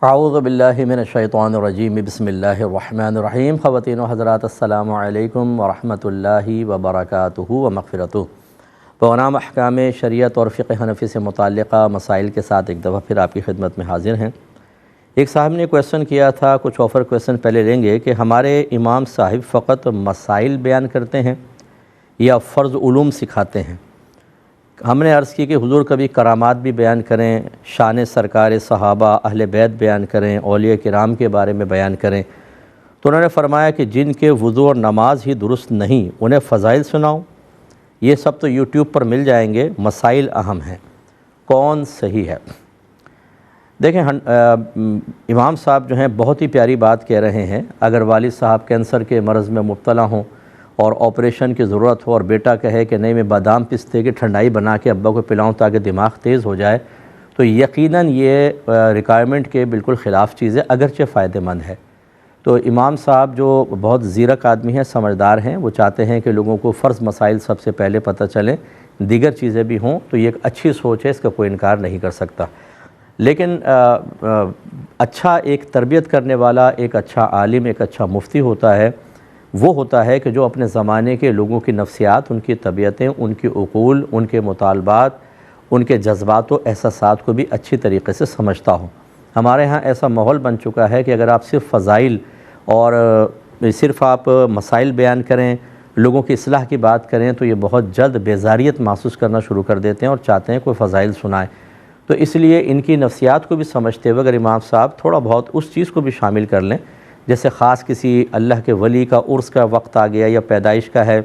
اعوذ باللہ من الشیطان الرجیم بسم اللہ الرحمن الرحیم۔ خواتین و حضرات السلام علیکم ورحمۃ اللہ وبرکاتہ و مغفرتہ۔ پروگرام احکام شریعت اور فقہ حنفی سے متعلقہ مسائل کے ساتھ ایک دفعہ پھر آپ کی خدمت میں حاضر ہیں۔ ایک صاحب نے کویسچن کیا تھا، کچھ آفر کویسچن پہلے لیں گے، کہ ہمارے امام صاحب فقط مسائل بیان کرتے ہیں یا فرض علوم سکھاتے ہیں؟ ہم نے عرض کی کہ حضور کبھی کرامات بھی بیان کریں، شان سرکار صحابہ اہل بیت بیان کریں، اولیاء کرام کے بارے میں بیان کریں، تو انہوں نے فرمایا کہ جن کے وضو اور نماز ہی درست نہیں انہیں فضائل سناؤں؟ یہ سب تو یوٹیوب پر مل جائیں گے، مسائل اہم ہیں، کون صحیح ہے؟ دیکھیں امام صاحب جو ہیں بہت ہی پیاری بات کہہ رہے ہیں۔ اگر والد صاحب کینسر کے مرض میں مبتلا ہوں اور آپریشن کی ضرورت ہو اور بیٹا کہے کہ نہیں میں بادام پستے کی ٹھنڈائی بنا کے ابا کو پلاؤں تاکہ دماغ تیز ہو جائے، تو یقیناً یہ ریکوائرمنٹ کے بالکل خلاف چیز ہے، اگرچہ فائدہ مند ہے۔ تو امام صاحب جو بہت زیرک آدمی ہیں، سمجھدار ہیں، وہ چاہتے ہیں کہ لوگوں کو فرض مسائل سب سے پہلے پتہ چلیں، دیگر چیزیں بھی ہوں، تو یہ ایک اچھی سوچ ہے، اس کا کوئی انکار نہیں کر سکتا۔ لیکن اچھا ایک تربیت کرنے والا، ایک اچھا عالم، ایک اچھا مفتی ہوتا ہے، وہ ہوتا ہے کہ جو اپنے زمانے کے لوگوں کی نفسیات، ان کی طبیعتیں، ان کی عقول، ان کے مطالبات، ان کے جذبات و احساسات کو بھی اچھی طریقے سے سمجھتا ہو۔ ہمارے ہاں ایسا ماحول بن چکا ہے کہ اگر آپ صرف فضائل اور صرف آپ مسائل بیان کریں، لوگوں کی اصلاح کی بات کریں، تو یہ بہت جلد بیزاریت محسوس کرنا شروع کر دیتے ہیں اور چاہتے ہیں کوئی فضائل سنائے۔ تو اس لیے ان کی نفسیات کو بھی سمجھتے ہوئے اگر امام صاحب تھوڑا بہت اس چیز کو بھی شامل کر لیں، جیسے خاص کسی اللہ کے ولی کا عرس کا وقت آ گیا یا پیدائش کا ہے،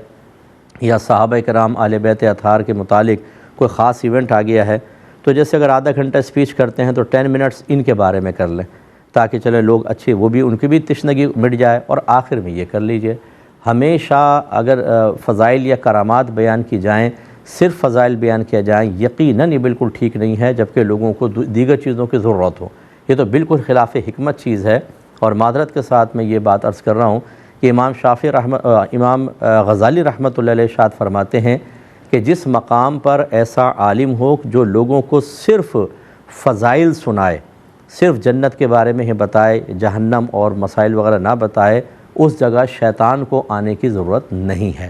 یا صحابہ کرام اہل بیت اطہار کے متعلق کوئی خاص ایونٹ آ گیا ہے، تو جیسے اگر آدھا گھنٹہ اسپیچ کرتے ہیں تو 10 منٹس ان کے بارے میں کر لیں، تاکہ چلے لوگ اچھے، وہ بھی ان کی بھی تشنگی مٹ جائے، اور آخر میں یہ کر لیجئے۔ ہمیشہ اگر فضائل یا کرامات بیان کی جائیں، صرف فضائل بیان کیا جائیں، یقیناً یہ بالکل ٹھیک نہیں ہے، جبکہ لوگوں کو دیگر چیزوں کی ضرورت ہو۔ یہ تو بالکل خلاف حکمت چیز ہے، اور معذرت کے ساتھ میں یہ بات عرض کر رہا ہوں کہ امام غزالی رحمۃ اللہ علیہ ارشاد فرماتے ہیں کہ جس مقام پر ایسا عالم ہو جو لوگوں کو صرف فضائل سنائے، صرف جنت کے بارے میں ہی بتائے، جہنم اور مسائل وغیرہ نہ بتائے، اس جگہ شیطان کو آنے کی ضرورت نہیں ہے۔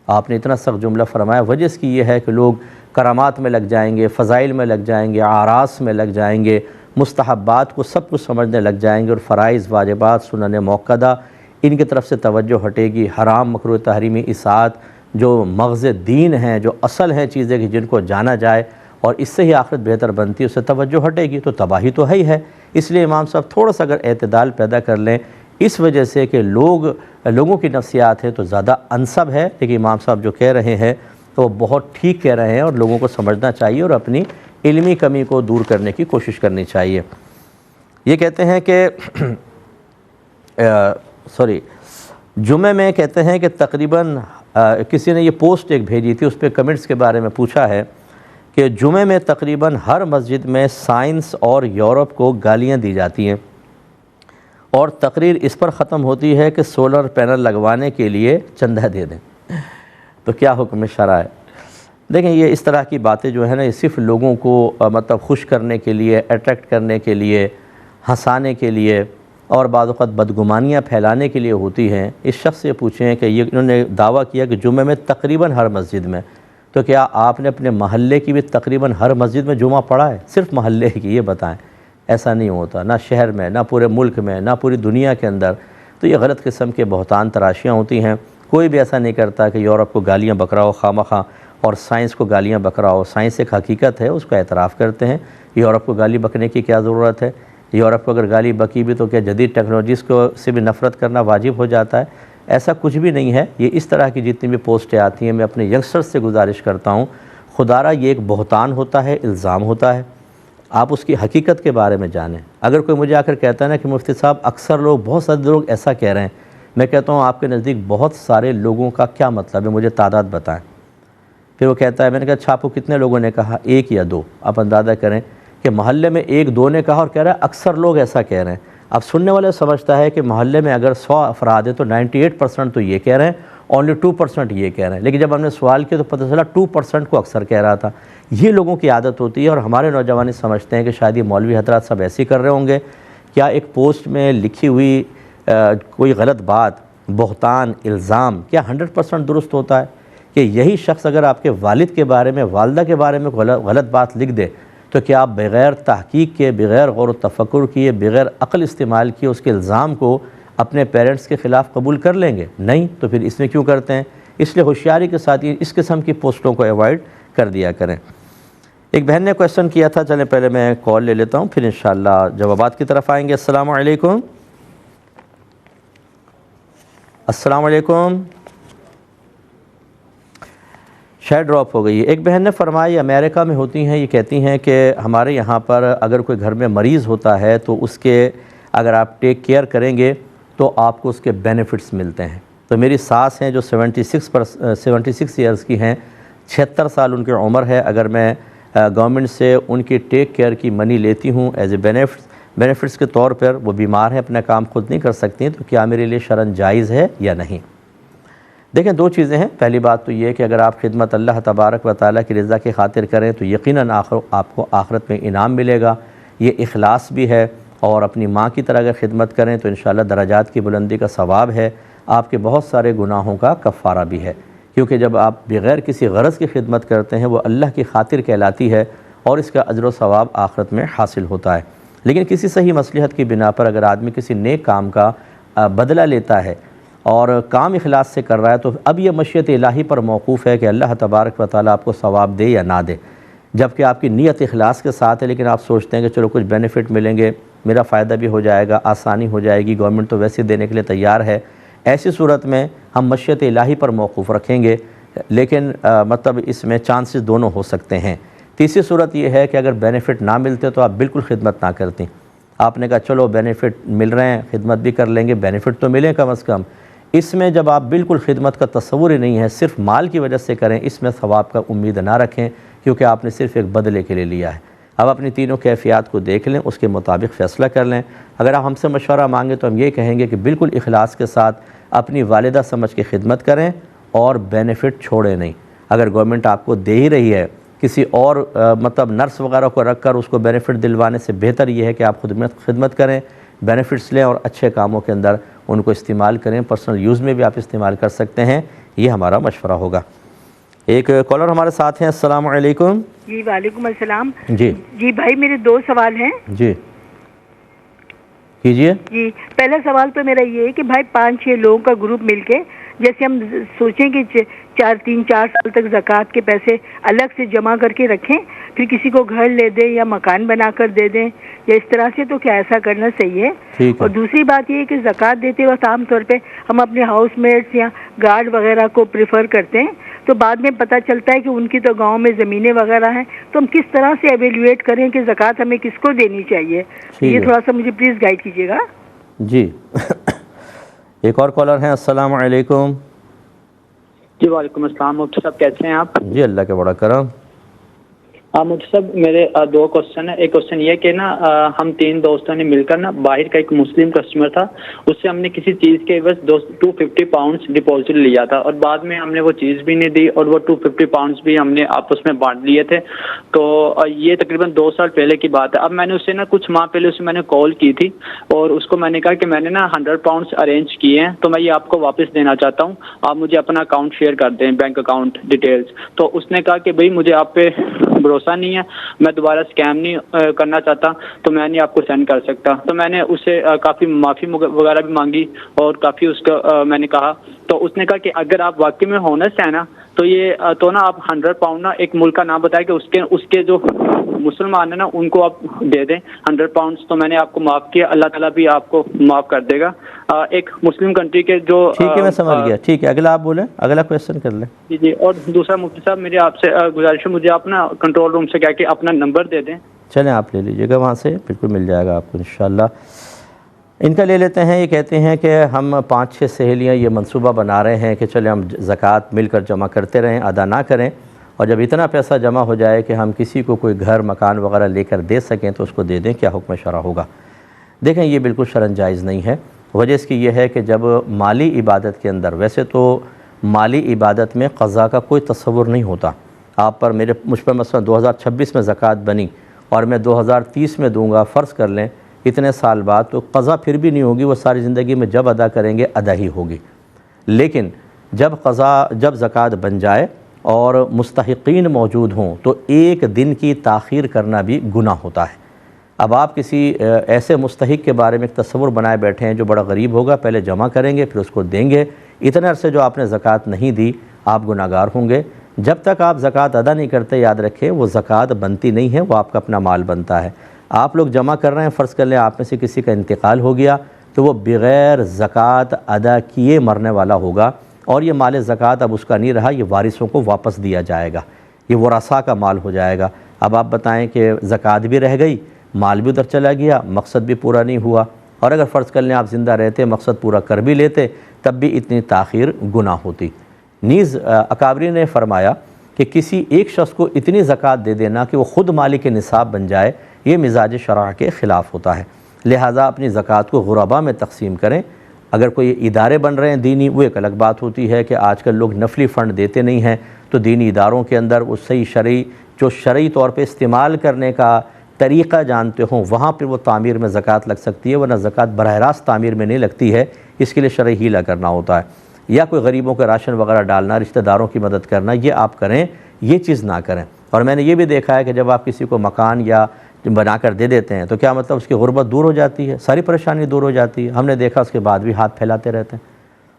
آپ نے اتنا سخت جملہ فرمایا، وجہ اس کی یہ ہے کہ لوگ کرامات میں لگ جائیں گے، فضائل میں لگ جائیں گے، اعراس میں لگ جائیں گے، مستحبات کو سب کچھ سمجھنے لگ جائیں گے، اور فرائض، واجبات، سنن موقدہ ان کی طرف سے توجہ ہٹے گی۔ حرام، مکروہ، تحریمی، اطاعت جو مغز دین ہیں، جو اصل ہیں چیزیں کہ جن کو جانا جائے اور اس سے ہی آخرت بہتر بنتی ہے، اس سے توجہ ہٹے گی تو تباہی تو ہے ہی ہے۔ اس لیے امام صاحب تھوڑا سا اگر اعتدال پیدا کر لیں، اس وجہ سے کہ لوگوں کی نفسیات ہے تو زیادہ انسب ہے، لیکن امام صاحب جو کہہ رہے ہیں تو وہ بہت ٹھیک کہہ رہے ہیں، اور لوگوں کو سمجھنا چاہیے اور اپنی علمی کمی کو دور کرنے کی کوشش کرنی چاہیے۔ یہ کہتے ہیں کہ جمعے میں کہتے ہیں کہ تقریباً کسی نے یہ پوسٹ ایک بھیجی تھی، اس پہ کمنٹس کے بارے میں پوچھا ہے کہ جمعے میں تقریباً ہر مسجد میں سائنس اور یورپ کو گالیاں دی جاتی ہیں، اور تقریر اس پر ختم ہوتی ہے کہ سولر پینل لگوانے کے لیے چندہ دے دیں۔ تو کیا حکم شرع ہے؟ دیکھیں یہ اس طرح کی باتیں جو ہے نا، یہ صرف لوگوں کو مطلب خوش کرنے کے لیے، اٹریکٹ کرنے کے لیے، ہنسانے کے لیے، اور بعض اوقات بدگمانیاں پھیلانے کے لیے ہوتی ہیں۔ اس شخص سے پوچھیں کہ یہ انہوں نے دعویٰ کیا کہ جمعے میں تقریباً ہر مسجد میں، تو کیا آپ نے اپنے محلے کی بھی تقریباً ہر مسجد میں جمعہ پڑھا ہے؟ صرف محلے کی، یہ بتائیں۔ ایسا نہیں ہوتا، نہ شہر میں، نہ پورے ملک میں، نہ پوری دنیا کے اندر۔ تو یہ غلط قسم کے بہتان تراشیاں ہوتی ہیں۔ کوئی بھی ایسا نہیں کرتا کہ یورپ کو گالیاں بکرا ہو خواہ اور سائنس کو گالیاں بکرا ہو۔ سائنس ایک حقیقت ہے، اس کو اعتراف کرتے ہیں۔ یورپ کو گالی بکنے کی کیا ضرورت ہے؟ یورپ کو اگر گالی بکی بھی تو کیا جدید ٹیکنالوجیز کو سے بھی نفرت کرنا واجب ہو جاتا ہے؟ ایسا کچھ بھی نہیں ہے۔ یہ اس طرح کی جتنی بھی پوسٹیں آتی ہیں، میں اپنے ینگسٹرز سے گزارش کرتا ہوں، خدا را یہ ایک بہتان ہوتا ہے، الزام ہوتا ہے، آپ اس کی حقیقت کے بارے میں جانیں۔ اگر کوئی مجھے آ کر کہتا ہے نا کہ مفتی صاحب اکثر لوگ، بہت سارے لوگ ایسا کہہ رہے ہیں، میں کہتا ہوں آپ کے نزدیک بہت سارے لوگوں کا کیا مطلب ہے؟ مجھے تعداد بتائیں۔ پھر وہ کہتا ہے، میں نے کہا اچھا آپ کو کتنے لوگوں نے کہا؟ ایک یا دو۔ آپ اندازہ کریں کہ محلے میں ایک دو نے کہا اور کہہ رہا ہے اکثر لوگ ایسا کہہ رہے ہیں۔ اب سننے والے سمجھتا ہے کہ محلے میں اگر 100 افراد ہیں تو 98% تو یہ کہہ رہے ہیں، اونلی 2% یہ کہہ رہے ہیں۔ لیکن جب ہم نے سوال کیا تو پتہ چلا 2% کو اکثر کہہ رہا تھا۔ یہ لوگوں کی عادت ہوتی ہے، اور ہمارے نوجوان سمجھتے ہیں کہ شاید یہ مولوی حضرات سب ایسے کر رہے ہوں گے کیا ایک پوسٹ میں لکھی ہوئی کوئی غلط بات، بہتان، الزام کیا 100% درست ہوتا ہے؟ کہ یہی شخص اگر آپ کے والد کے بارے میں، والدہ کے بارے میں غلط بات لکھ دے تو کیا آپ بغیر تحقیق کے، بغیر غور و تفکر کیے، بغیر عقل استعمال کیے اس کے الزام کو اپنے پیرنٹس کے خلاف قبول کر لیں گے؟ نہیں، تو پھر اس میں کیوں کرتے ہیں؟ اس لیے ہوشیاری کے ساتھ اس قسم کی پوسٹوں کو ایوائڈ کر دیا کریں۔ ایک بہن نے کویسچن کیا تھا، چلیں پہلے میں کال لے لیتا ہوں، پھر انشاءاللہ جوابات کی طرف آئیں گے۔ السلام علیکم۔ السلام علیکم۔ شاید ڈراپ ہو گئی ہے۔ ایک بہن نے فرمایا، امریکہ میں ہوتی ہیں، یہ کہتی ہیں کہ ہمارے یہاں پر اگر کوئی گھر میں مریض ہوتا ہے تو اس کے اگر آپ ٹیک کیئر کریں گے تو آپ کو اس کے بینیفٹس ملتے ہیں۔ تو میری ساس ہیں جو 76 ایئرز کی ہیں، 76 سال ان کی عمر ہے، اگر میں گورنمنٹ سے ان کی ٹیک کیئر کی منی لیتی ہوں ایز اے بینیفٹس کے طور پر، وہ بیمار ہیں، اپنا کام خود نہیں کر سکتی ہیں، تو کیا میرے لیے شرعاً جائز ہے یا نہیں؟ دیکھیں، دو چیزیں ہیں۔ پہلی بات تو یہ کہ اگر آپ خدمت اللہ تبارک و تعالیٰ کی رضا کی خاطر کریں تو یقیناً آپ کو آخرت میں انعام ملے گا، یہ اخلاص بھی ہے، اور اپنی ماں کی طرح اگر خدمت کریں تو انشاءاللہ درجات کی بلندی کا ثواب ہے، آپ کے بہت سارے گناہوں کا کفارہ بھی ہے، کیونکہ جب آپ بغیر کسی غرض کی خدمت کرتے ہیں وہ اللہ کی خاطر کہلاتی ہے اور اس کا اجر و ثواب آخرت میں حاصل ہوتا ہے۔ لیکن کسی صحیح مصلحت کی بنا پر اگر آدمی کسی نیک کام کا بدلہ لیتا ہے اور کام اخلاص سے کر رہا ہے، تو اب یہ مشیت الہی پر موقوف ہے کہ اللہ تبارک و تعالیٰ آپ کو ثواب دے یا نہ دے، جبکہ آپ کی نیت اخلاص کے ساتھ ہے، لیکن آپ سوچتے ہیں کہ چلو کچھ بینیفٹ ملیں گے، میرا فائدہ بھی ہو جائے گا، آسانی ہو جائے گی، گورنمنٹ تو ویسے دینے کے لیے تیار ہے۔ ایسی صورت میں ہم مشیت الہی پر موقوف رکھیں گے، لیکن مطلب اس میں چانسز دونوں ہو سکتے ہیں۔ تیسری صورت یہ ہے کہ اگر بینیفٹ نہ ملتے تو آپ بالکل خدمت نہ کرتی، آپ نے کہا چلو بینیفٹ مل رہے ہیں، خدمت بھی کر لیں گے، بینیفٹ تو ملیں کم از کم۔ اس میں جب آپ بالکل خدمت کا تصور ہی نہیں ہے، صرف مال کی وجہ سے کریں، اس میں ثواب کا امید نہ رکھیں، کیونکہ آپ نے صرف ایک بدلے کے لیے لیا ہے۔ اب اپنی تینوں کیفیات کو دیکھ لیں، اس کے مطابق فیصلہ کر لیں۔ اگر آپ ہم سے مشورہ مانگیں تو ہم یہ کہیں گے کہ بالکل اخلاص کے ساتھ اپنی والدہ سمجھ کے خدمت کریں اور بینیفٹ چھوڑیں نہیں۔ اگر گورنمنٹ آپ کو دے ہی رہی ہے، کسی اور مطلب نرس وغیرہ کو رکھ کر اس کو بینیفٹ دلوانے سے بہتر یہ ہے کہ آپ خدمت کریں، بینیفٹس لیں اور اچھے کاموں کے اندر ان کو استعمال کریں، پرسنل یوز میں بھی آپ استعمال کر سکتے ہیں، یہ ہمارا مشورہ ہوگا۔ ایک کالر ہمارے ساتھ ہیں۔ السلام علیکم۔ جی وعلیکم السلام۔ جی بھائی میرے دو سوال ہیں۔ جی کیجئے۔ جی پہلا سوال تو میرا یہ ہے کہ بھائی 5-6 لوگوں کا گروپ مل کے، جیسے ہم سوچیں کہ 3-4 سال تک زکوٰۃ کے پیسے الگ سے جمع کر کے رکھیں، پھر کسی کو گھر لے دیں یا مکان بنا کر دے دیں، یا اس طرح سے، تو کیا ایسا کرنا صحیح ہے؟ اور دوسری بات یہ ہے کہ زکوٰۃ دیتے وقت عام طور پہ ہم اپنے ہاؤس میٹس یا گارڈ وغیرہ کو پریفر کرتے ہیں، تو بعد میں پتہ چلتا ہے کہ ان کی تو گاؤں میں زمینیں وغیرہ ہیں، تو ہم کس طرح سے ایویلویٹ کریں کہ زکوٰۃ ہمیں کس کو دینی چاہیے؟ یہ تھوڑا سا مجھے پلیز گائیڈ کیجیے گا۔ جی ایک اور کالر ہیں۔ السلام علیکم۔ جی وعلیکم السلام۔ مفتی صاحب کیسے ہیں آپ؟ جی اللہ کے بڑا کرم۔ مفتی صاحب میرے 2 کوشچن ہیں۔ ایک کوشچن یہ کہ نا ہم 3 دوستوں نے مل کر نا باہر کا ایک مسلم کسٹمر تھا، اس سے ہم نے کسی چیز کے عوض 250 پاؤنڈس ڈپازٹ لیا تھا، اور بعد میں ہم نے وہ چیز بھی نہیں دی اور وہ 250 پاؤنڈس بھی ہم نے آپس میں بانٹ لیے تھے۔ تو یہ تقریباً 2 سال پہلے کی بات ہے۔ اب میں نے اسے نا کچھ ماہ پہلے اسے میں نے کال کی تھی اور اس کو میں نے کہا کہ میں نے نا 100 پاؤنڈس ارینج کیے ہیں، تو میں یہ آپ کو واپس دینا چاہتا ہوں، آپ مجھے اپنا اکاؤنٹ شیئر کر دیں، بینک اکاؤنٹ ڈیٹیلز۔ تو اس نے کہا کہ بھئی مجھے آپ پہ بھروسہ نہیں ہے، میں دوبارہ اسکیم نہیں کرنا چاہتا، تو میں نہیں آپ کو سینڈ کر سکتا۔ تو میں نے اسے کافی معافی وغیرہ بھی مانگی اور کافی اس کا میں نے کہا، تو اس نے کہا کہ اگر آپ واقعی میں ہونسٹ ہیں نا تو یہ تو نا آپ 100 پاؤنڈ نا ایک ملک کا نام بتائے کہ اس کے جو مسلمان ہیں نا ان کو آپ دے دیں 100 پاؤنڈس۔ تو میں نے آپ کو معاف کیا، اللہ تعالیٰ بھی آپ کو معاف کر دے گا۔ ایک مسلم کنٹری کے جو ٹھیک ہے میں سمجھ گیا، ٹھیک ہے اگلا آپ بولیں، اگلا کویشچن کر لیں۔ جی اور دوسرا مفتی صاحب میری آپ سے گزارش ہے، مجھے آپ نا کنٹرول روم سے کہہ کے اپنا نمبر دے دیں۔ چلیں آپ لے لیجئے گا وہاں سے، بالکل مل جائے گا آپ کو انشاءاللہ۔ ان کا لے لیتے ہیں۔ یہ کہتے ہیں کہ ہم 5-6 سہیلیاں یہ منصوبہ بنا رہے ہیں کہ چلیں ہم زکوٰۃ مل کر جمع کرتے رہیں، ادا نہ کریں، اور جب اتنا پیسہ جمع ہو جائے کہ ہم کسی کو کوئی گھر مکان وغیرہ لے کر دے سکیں تو اس کو دے دیں، کیا حکم شرع ہوگا؟ دیکھیں یہ بالکل شرعاً جائز نہیں ہے۔ وجہ اس کی یہ ہے کہ جب مالی عبادت کے اندر، ویسے تو مالی عبادت میں قضا کا کوئی تصور نہیں ہوتا، آپ پر مجھ پر مثلا 2026 میں زکوٰۃ بنی اور میں 2030 میں دوں گا، فرض کر لیں اتنے سال بعد تو قضا پھر بھی نہیں ہوگی، وہ ساری زندگی میں جب ادا کریں گے ادا ہی ہوگی۔ لیکن جب زکوٰۃ بن جائے اور مستحقین موجود ہوں تو ایک دن کی تاخیر کرنا بھی گناہ ہوتا ہے۔ اب آپ کسی ایسے مستحق کے بارے میں ایک تصور بنائے بیٹھے ہیں جو بڑا غریب ہوگا، پہلے جمع کریں گے پھر اس کو دیں گے، اتنے عرصے جو آپ نے زکوٰۃ نہیں دی آپ گناہگار ہوں گے۔ جب تک آپ زکوٰۃ ادا نہیں کرتے، یاد رکھیں وہ زکوٰۃ بنتی نہیں ہے، وہ آپ کا اپنا مال بنتا ہے۔ آپ لوگ جمع کر رہے ہیں، فرض کر لیں آپ میں سے کسی کا انتقال ہو گیا تو وہ بغیر زکوٰۃ ادا کیے مرنے والا ہوگا، اور یہ مال زکوٰۃ اب اس کا نہیں رہا، یہ وارثوں کو واپس دیا جائے گا، یہ ورثاء کا مال ہو جائے گا۔ اب آپ بتائیں کہ زکوٰۃ بھی رہ گئی، مال بھی ادھر چلا گیا، مقصد بھی پورا نہیں ہوا، اور اگر فرض کر لیں آپ زندہ رہتے مقصد پورا کر بھی لیتے تب بھی اتنی تاخیر گناہ ہوتی۔ نیز اکابری نے فرمایا کہ کسی ایک شخص کو اتنی زکوٰۃ دے دینا کہ وہ خود مالک نصاب بن جائے، یہ مزاج شرع کے خلاف ہوتا ہے۔ لہٰذا اپنی زکوٰۃ کو غرباء میں تقسیم کریں۔ اگر کوئی ادارے بن رہے ہیں دینی، وہ ایک الگ بات ہوتی ہے کہ آج کل لوگ نفلی فنڈ دیتے نہیں ہیں، تو دینی اداروں کے اندر وہ صحیح شرعی طور پہ استعمال کرنے کا طریقہ جانتے ہوں، وہاں پھر وہ تعمیر میں زکوٰۃ لگ سکتی ہے، ورنہ زکوٰۃ براہ راست تعمیر میں نہیں لگتی ہے، اس کے لیے شرعی ہیلہ کرنا ہوتا ہے، یا کوئی غریبوں کے راشن وغیرہ ڈالنا، رشتہ داروں کی مدد کرنا، یہ آپ کریں، یہ چیز نہ کریں۔ اور میں نے یہ بھی دیکھا ہے کہ جب آپ کسی کو مکان یا بنا کر دے دیتے ہیں تو کیا مطلب اس کی غربت دور ہو جاتی ہے، ساری پریشانی دور ہو جاتی ہے؟ ہم نے دیکھا اس کے بعد بھی ہاتھ پھیلاتے رہتے ہیں۔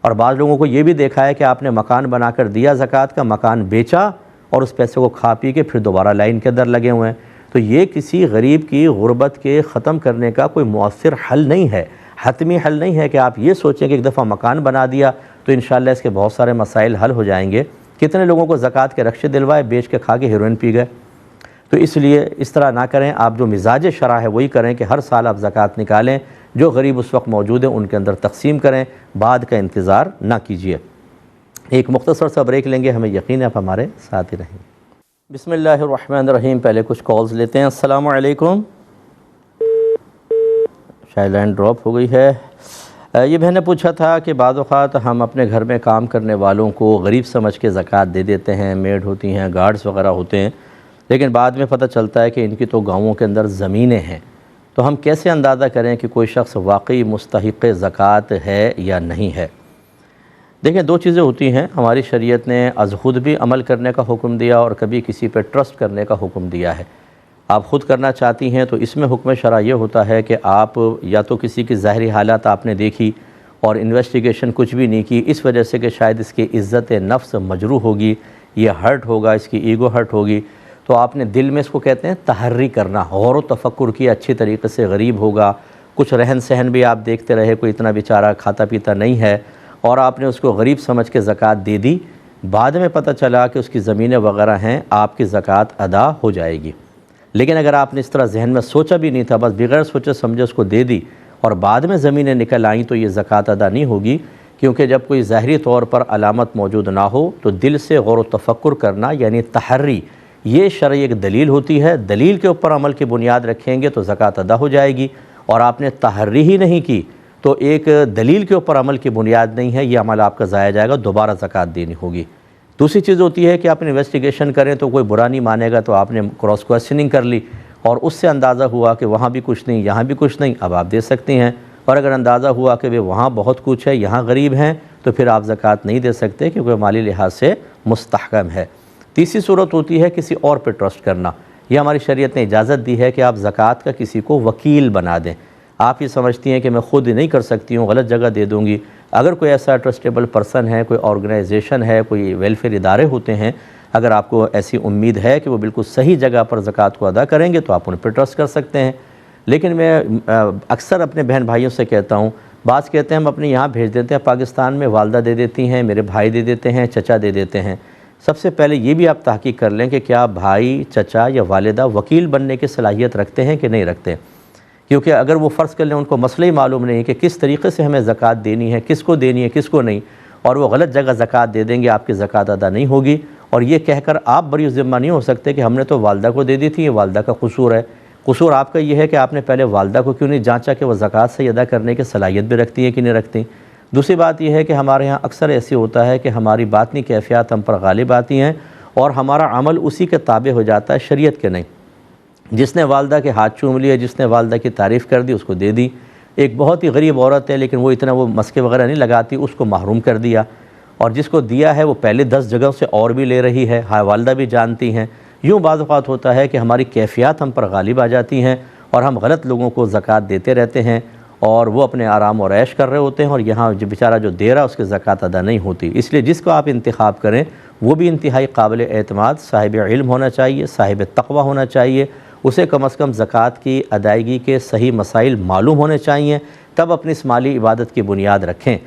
اور بعض لوگوں کو یہ بھی دیکھا ہے کہ آپ نے مکان بنا کر دیا زکوٰۃ کا، مکان بیچا اور اس پیسے کو کھا پی کے پھر دوبارہ لائن کے اندر لگے ہوئے ہیں۔ تو یہ کسی غریب کی غربت کے ختم کرنے کا کوئی مؤثر حل نہیں ہے، حتمی حل نہیں ہے کہ آپ یہ سوچیں کہ ایک دفعہ مکان بنا دیا تو انشاءاللہ اس کے بہت سارے مسائل حل ہو جائیں گے۔ کتنے لوگوں کو زکوٰۃ کے رخصے دلوائے، بیچ کے کھا کے ہیروئن پی گئے۔ تو اس لیے اس طرح نہ کریں، آپ جو مزاج شرع ہے وہی کریں کہ ہر سال آپ زکوٰۃ نکالیں، جو غریب اس وقت موجود ہیں ان کے اندر تقسیم کریں، بعد کا انتظار نہ کیجیے۔ ایک مختصر سا بریک لیں گے، ہمیں یقین ہے آپ ہمارے ساتھ ہی رہیں گے۔ بسم اللہ الرحمن الرحیم۔ پہلے کچھ کالز لیتے ہیں۔ السلام علیکم۔ شاید لائن ڈراپ ہو گئی ہے۔ یہ بہن نے پوچھا تھا کہ بعض اوقات ہم اپنے گھر میں کام کرنے والوں کو غریب سمجھ کے زکوٰۃ دے دیتے ہیں، میڈ ہوتی ہیں، گارڈز وغیرہ ہوتے ہیں، لیکن بعد میں پتہ چلتا ہے کہ ان کی تو گاؤں کے اندر زمینیں ہیں، تو ہم کیسے اندازہ کریں کہ کوئی شخص واقعی مستحق زکوٰۃ ہے یا نہیں ہے؟ دیکھیں، دو چیزیں ہوتی ہیں۔ ہماری شریعت نے از خود بھی عمل کرنے کا حکم دیا اور کبھی کسی پہ ٹرسٹ کرنے کا حکم دیا ہے۔ آپ خود کرنا چاہتی ہیں تو اس میں حکم شرع یہ ہوتا ہے کہ آپ یا تو کسی کی ظاہری حالات آپ نے دیکھی اور انویسٹیگیشن کچھ بھی نہیں کی، اس وجہ سے کہ شاید اس کی عزت نفس مجروح ہوگی، یہ ہرٹ ہوگا، اس کی ایگو ہرٹ ہوگی، تو آپ نے دل میں اس کو کہتے ہیں تحری کرنا، غور و تفکر کی اچھی طریقے سے۔ غریب ہوگا، کچھ رہن سہن بھی آپ دیکھتے رہے، کوئی اتنا بیچارہ کھاتا پیتا نہیں ہے، اور آپ نے اس کو غریب سمجھ کے زکوٰۃ دے دی، بعد میں پتہ چلا کہ اس کی زمینیں وغیرہ ہیں، آپ کی زکوٰۃ ادا ہو جائے گی۔ لیکن اگر آپ نے اس طرح ذہن میں سوچا بھی نہیں تھا، بس بغیر سوچے سمجھے اس کو دے دی اور بعد میں زمینیں نکل آئیں، تو یہ زکوٰۃ ادا نہیں ہوگی، کیونکہ جب کوئی ظاہری طور پر علامت موجود نہ ہو تو دل سے غور و تفکر کرنا یعنی تحری، یہ شرعی ایک دلیل ہوتی ہے۔ دلیل کے اوپر عمل کی بنیاد رکھیں گے تو زکوٰۃ ادا ہو جائے گی، اور آپ نے تحری ہی نہیں کی تو ایک دلیل کے اوپر عمل کی بنیاد نہیں ہے، یہ عمل آپ کا ضائع جائے گا، دوبارہ زکوٰۃ دینی ہوگی۔ دوسری چیز ہوتی ہے کہ آپ انویسٹیگیشن کریں تو کوئی برا نہیں مانے گا، تو آپ نے کراس کویسچننگ کر لی اور اس سے اندازہ ہوا کہ وہاں بھی کچھ نہیں، یہاں بھی کچھ نہیں، اب آپ دے سکتی ہیں۔ اور اگر اندازہ ہوا کہ وہاں بہت کچھ ہے، یہاں غریب ہیں، تو پھر آپ زکوٰۃ نہیں دے سکتے، کیونکہ مالی لحاظ سے مستحکم ہے۔ تیسری صورت ہوتی ہے کسی اور پہ ٹرسٹ کرنا۔ یہ ہماری شریعت نے اجازت دی ہے کہ آپ زکوٰۃ کا کسی کو وکیل بنا دیں۔ آپ یہ سمجھتی ہیں کہ میں خود نہیں کر سکتی ہوں، غلط جگہ دے دوں گی، اگر کوئی ایسا ٹرسٹیبل پرسن ہے، کوئی آرگنائزیشن ہے، کوئی ویلفیئر ادارے ہوتے ہیں، اگر آپ کو ایسی امید ہے کہ وہ بالکل صحیح جگہ پر زکوٰۃ کو ادا کریں گے تو آپ ان پہ ٹرسٹ کر سکتے ہیں۔ لیکن میں اکثر اپنے بہن بھائیوں سے کہتا ہوں، بعض کہتے ہیں ہم اپنے یہاں بھیج دیتے ہیں پاکستان میں، والدہ دے دیتی ہیں، میرے بھائی دے دیتے ہیں، چچا دے دیتے ہیں۔ سب سے پہلے یہ بھی آپ تحقیق کر لیں کہ کیا بھائی، چچا یا والدہ وکیل بننے کی صلاحیت رکھتے ہیں کہ نہیں رکھتے، کیونکہ اگر وہ فرض کر لیں ان کو مسئلہ ہی معلوم نہیں ہے کہ کس طریقے سے ہمیں زکوٰۃ دینی ہے، کس کو دینی ہے، کس کو نہیں، اور وہ غلط جگہ زکوٰۃ دے دیں گے، آپ کی زکوٰۃ ادا نہیں ہوگی، اور یہ کہہ کر آپ بری ذمہ نہیں ہو سکتے کہ ہم نے تو والدہ کو دے دی تھی، یہ والدہ کا قصور ہے۔ قصور آپ کا یہ ہے کہ آپ نے پہلے والدہ کو کیوں نہیں جانچا کہ وہ زکوٰۃ صحیح ادا کرنے کی صلاحیت بھی رکھتی ہیں کہ نہیں رکھتی۔ دوسری بات یہ ہے کہ ہمارے ہاں اکثر ایسی ہوتا ہے کہ ہماری باطنی کیفیات ہم پر غالب آتی ہیں اور ہمارا عمل اسی کے تابع ہو جاتا ہے، شریعت کے نہیں۔ جس نے والدہ کے ہاتھ چوم لیے، جس نے والدہ کی تعریف کر دی اس کو دے دی۔ ایک بہت ہی غریب عورت ہے لیکن وہ اتنا وہ مسکے وغیرہ نہیں لگاتی، اس کو محروم کر دیا، اور جس کو دیا ہے وہ پہلے 10 جگہوں سے اور بھی لے رہی ہے، والدہ بھی جانتی ہیں۔ یوں بعض اوقات ہوتا ہے کہ ہماری کیفیات ہم پر غالب آ جاتی ہیں اور ہم غلط لوگوں کو زکوٰۃ دیتے رہتے ہیں، اور وہ اپنے آرام و عیش کر رہے ہوتے ہیں، اور یہاں جو بیچارہ جو دے رہا اس کی زکوٰۃ ادا نہیں ہوتی۔ اس لیے جس کو آپ انتخاب کریں وہ بھی انتہائی قابل اعتماد صاحب علم ہونا چاہیے، صاحب تقوی ہونا چاہیے، اسے کم از کم زکوٰۃ کی ادائیگی کے صحیح مسائل معلوم ہونے چاہیے، تب اپنی اس مالی عبادت کی بنیاد رکھیں۔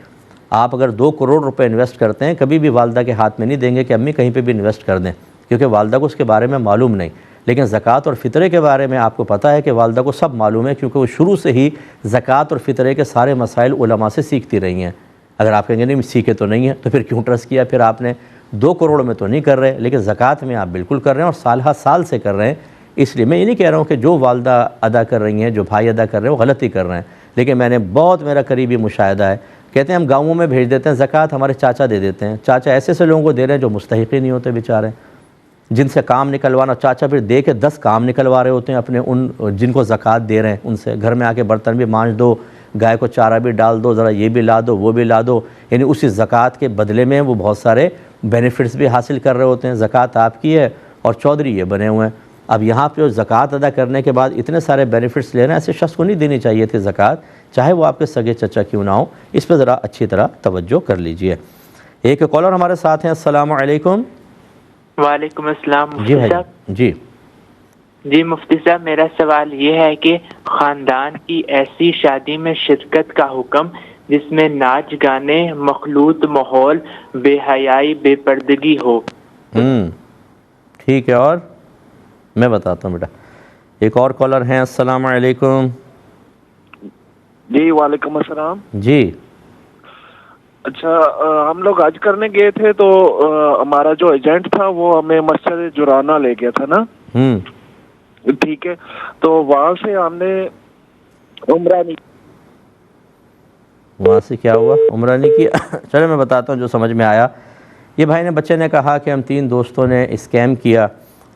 آپ اگر 2 کروڑ روپے انویسٹ کرتے ہیں، کبھی بھی والدہ کے ہاتھ میں نہیں دیں گے کہ امی کہیں پہ بھی انویسٹ کر دیں، کیونکہ والدہ کو اس کے بارے میں معلوم نہیں۔ لیکن زکوٰۃ اور فطرے کے بارے میں آپ کو پتہ ہے کہ والدہ کو سب معلوم ہے، کیونکہ وہ شروع سے ہی زکوٰۃ اور فطرے کے سارے مسائل علماء سے سیکھتی رہی ہیں۔ اگر آپ کہیں گے نہیں سیکھے تو نہیں ہے، تو پھر کیوں ٹرسٹ کیا؟ پھر آپ نے 2 کروڑ میں تو نہیں کر رہے، لیکن زکوٰۃ میں آپ بالکل کر رہے ہیں، اور سال ہر سال سے کر رہے ہیں۔ اس لیے میں یہ نہیں کہہ رہا ہوں کہ جو والدہ ادا کر رہی ہیں، جو بھائی ادا کر رہے ہیں وہ غلطی کر رہے ہیں، لیکن میں نے بہت میرا قریبی مشاہدہ ہے، کہتے ہیں ہم گاؤں میں بھیج دیتے ہیں زکوٰۃ، ہمارے چاچا دے دیتے ہیں۔ چاچا ایسے لوگوں کو دے رہے ہیں جو مستحق ہی نہیں ہوتے بیچارے، جن سے کام نکلوانا، چاچا پھر دے کے 10 کام نکلوا رہے ہوتے ہیں اپنے ان جن کو زکوٰۃ دے رہے ہیں ان سے۔ گھر میں آ کے برتن بھی مانج دو، گائے کو چارہ بھی ڈال دو، ذرا یہ بھی لا دو وہ بھی لا دو، یعنی اسی زکوٰۃ کے بدلے میں وہ بہت سارے بینیفٹس بھی حاصل کر رہے ہوتے ہیں۔ زکوٰۃ آپ کی ہے اور چودھری یہ بنے ہوئے ہیں۔ اب یہاں پہ زکوٰۃ ادا کرنے کے بعد اتنے سارے بینیفٹس لینا، ایسے شخص کو نہیں دینی چاہیے تھی زکوٰۃ، چاہے وہ آپ کے سگے چچا کیوں نہ ہو۔ اس پہ ذرا اچھی طرح توجہ کر لیجئے۔ ایک کالر ہمارے ساتھ ہیں، السلام علیکم۔ وعلیکم السلام جی مفتی بھائی، صاحب۔ جی مفتی صاحب، میرا سوال یہ ہے کہ خاندان کی ایسی شادی میں شرکت کا حکم جس میں ناچ گانے، مخلوط ماحول، بے حیائی، بے پردگی ہو۔ ٹھیک ہے، اور میں بتاتا ہوں بیٹا۔ ایک اور کالر ہیں، السلام علیکم۔ جی وعلیکم السلام۔ جی اچھا، ہم لوگ حج کرنے گئے تھے تو ہمارا جو ایجنٹ تھا وہ ہمیں مسجد جرانہ لے گیا تھا نا، ٹھیک ہے، تو وہاں سے ہم نے عمرہ نہیں، وہاں سے کیا ہوا؟ عمرہ نہیں کیا؟ چلے میں بتاتا ہوں جو سمجھ میں آیا۔ یہ بھائی نے بچے نے کہا کہ ہم 3 دوستوں نے اسکیم کیا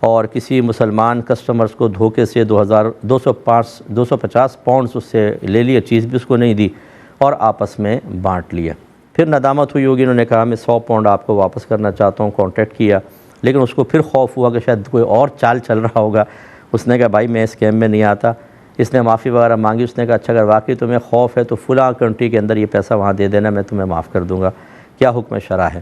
اور کسی مسلمان کسٹمرز کو دھوکے سے 250 پاؤنڈز اس سے لے لیے، چیز بھی اس کو نہیں دی اور آپس میں بانٹ لیا۔ پھر ندامت ہوئی ہوگی، انہوں نے کہا میں 100 پاؤنڈ آپ کو واپس کرنا چاہتا ہوں، کانٹیکٹ کیا، لیکن اس کو پھر خوف ہوا کہ شاید کوئی اور چال چل رہا ہوگا۔ اس نے کہا بھائی میں اسکیم میں نہیں آتا۔ اس نے معافی وغیرہ مانگی، اس نے کہا اچھا اگر واقعی تمہیں خوف ہے تو فلاں کنٹری کے اندر یہ پیسہ وہاں دے دینا، میں تمہیں معاف کر دوں گا۔ کیا حکم شرع ہے؟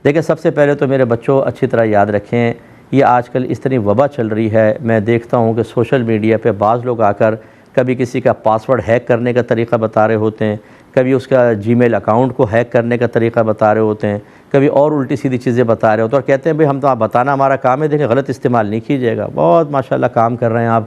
دیکھیں، سب سے پہلے تو میرے بچوں اچھی طرح یاد رکھیں، یہ آج کل اس طرح وبا چل رہی ہے۔ میں دیکھتا ہوں کہ سوشل میڈیا پہ بعض لوگ آ کر کبھی کسی کا پاسورڈ ہیک کرنے کا طریقہ بتا رہے ہوتے ہیں، کبھی اس کا جی میل اکاؤنٹ کو ہیک کرنے کا طریقہ بتا رہے ہوتے ہیں، کبھی اور الٹی سیدھی چیزیں بتا رہے ہوتے ہیں، اور کہتے ہیں بھئی ہم تو آپ بتانا ہمارا کام ہے، دیکھیں غلط استعمال نہیں کیجیے گا۔ بہت ماشاءاللہ کام کر رہے ہیں آپ،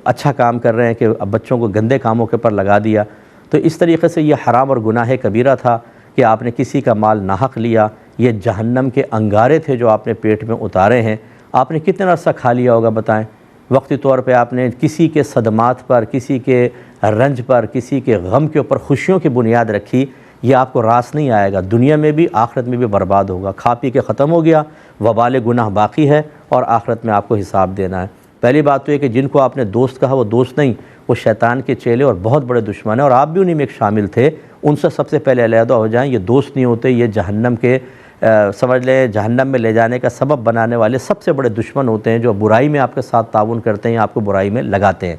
اچھا کام کر رہے ہیں کہ بچوں کو گندے کاموں کے پر لگا دیا۔ تو اس طریقے سے یہ حرام اور گناہ کبیرہ تھا کہ آپ نے کسی کا مال ناحق لیا۔ یہ جہنم کے انگارے تھے جو آپ نے پیٹ میں اتارے ہیں۔ آپ نے کتنا عرصہ کھا لیا ہوگا بتائیں؟ وقتی طور پہ آپ نے کسی کے صدمات پر، کسی کے رنج پر، کسی کے غم کے اوپر خوشیوں کی بنیاد رکھی، یہ آپ کو راس نہیں آئے گا، دنیا میں بھی آخرت میں بھی برباد ہوگا۔ کھا پی کے ختم ہو گیا، وبال گناہ باقی ہے اور آخرت میں آپ کو حساب دینا ہے۔ پہلی بات تو یہ کہ جن کو آپ نے دوست کہا وہ دوست نہیں، وہ شیطان کے چیلے اور بہت بڑے دشمن ہیں، اور آپ بھی انہی میں ایک شامل تھے۔ ان سے سب سے پہلے علیحدہ ہو جائیں، یہ دوست نہیں ہوتے، یہ جہنم کے سمجھ لیں جہنم میں لے جانے کا سبب بنانے والے سب سے بڑے دشمن ہوتے ہیں، جو برائی میں آپ کے ساتھ تعاون کرتے ہیں، آپ کو برائی میں لگاتے ہیں۔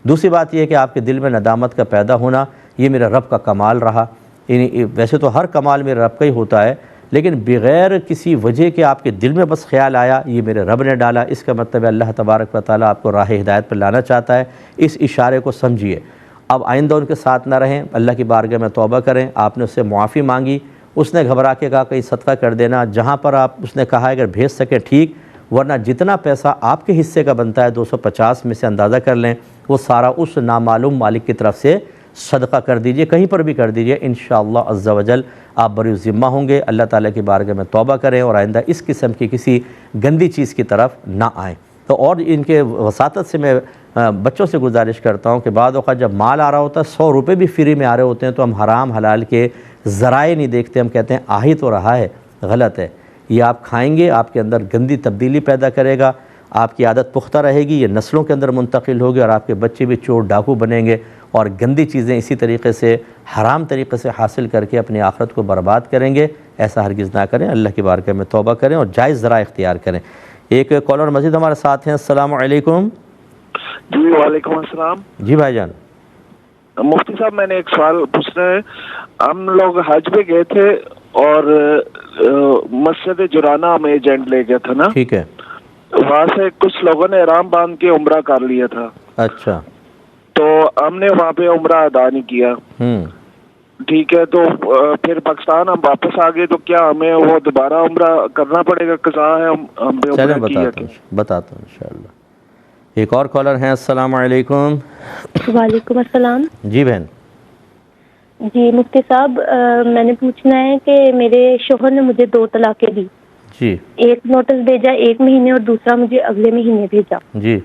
دوسری بات یہ ہے کہ آپ کے دل میں ندامت کا پیدا ہونا، یہ میرے رب کا کمال رہا۔ ویسے تو ہر کمال میرے رب کا ہی ہوتا ہے، لیکن بغیر کسی وجہ کے آپ کے دل میں بس خیال آیا یہ میرے رب نے ڈالا، اس کا مطلب ہے اللہ تبارک و تعالیٰ آپ کو راہ ہدایت پر لانا چاہتا ہے۔ اس اشارے کو سمجھیے، اب آئندہ ان کے ساتھ نہ رہیں، اللہ کی بارگاہ میں توبہ کریں۔ آپ نے اس سے معافی مانگی، اس نے گھبرا کے کہا کہیں صدقہ کر دینا، جہاں پر آپ اس نے کہا اگر بھیج سکے ٹھیک، ورنہ جتنا پیسہ آپ کے حصے کا بنتا ہے 250 میں سے اندازہ کر لیں، وہ سارا اس نامعلوم مالک کی طرف سے صدقہ کر دیجئے، کہیں پر بھی کر دیجئے، انشاءاللہ عز و جل آپ بری ذمہ ہوں گے۔ اللہ تعالیٰ کی بارگاہ میں توبہ کریں اور آئندہ اس قسم کی کسی گندی چیز کی طرف نہ آئیں۔ تو اور ان کے وساطت سے میں بچوں سے گزارش کرتا ہوں کہ بعض اوقات جب مال آ رہا ہوتا ہے 100 روپے بھی فری میں آ رہے ہوتے ہیں تو ہم حرام حلال کے ذرائع نہیں دیکھتے، ہم کہتے ہیں آ ہی تو رہا ہے، غلط ہے۔ یہ آپ کھائیں گے، آپ کے اندر گندی تبدیلی پیدا کرے گا۔ آپ کی عادت پختہ رہے گی، یہ نسلوں کے اندر منتقل ہوگی اور آپ کے بچے بھی چور ڈاکو بنیں گے اور گندی چیزیں اسی طریقے سے حرام طریقے سے حاصل کر کے اپنی آخرت کو برباد کریں گے۔ ایسا ہرگز نہ کریں، اللہ کی بارگاہ میں توبہ کریں اور جائز ذرائع اختیار کریں۔ ایک کالر مزید ہمارے ساتھ ہیں۔ السلام علیکم۔ جی وعلیکم السلام۔ جی بھائی جان۔ مفتی صاحب میں نے ایک سوال پوچھنا ہے۔ ہم لوگ حج پہ گئے تھے اور مسجد جرانہ میں ایجنٹ لے گیا تھا نا، ٹھیک ہے، وہاں سے کچھ لوگوں نے احرام باندھ کے عمرہ کر لیا تھا، اچھا، تو ہم نے وہاں پہ عمرہ ادا نہیں کیا، ٹھیک ہے، تو پھر پاکستان ہم واپس آ گئے، تو کیا ہمیں وہ دوبارہ عمرہ کرنا پڑے گا؟ قضا ہے ہم پہ چلیں عمرہ کیا؟ بتاتا ہوں انشاءاللہ۔ ایک اور کالر ہیں۔ السلام علیکم۔ وعلیکم السلام۔ جی بہن۔ جی مفتی صاحب، میں نے پوچھنا ہے کہ میرے شوہر نے مجھے 2 طلاقیں دی، جی، ایک نوٹس بھیجا 1 مہینے اور دوسرا مجھے اگلے مہینے بھیجا، جی،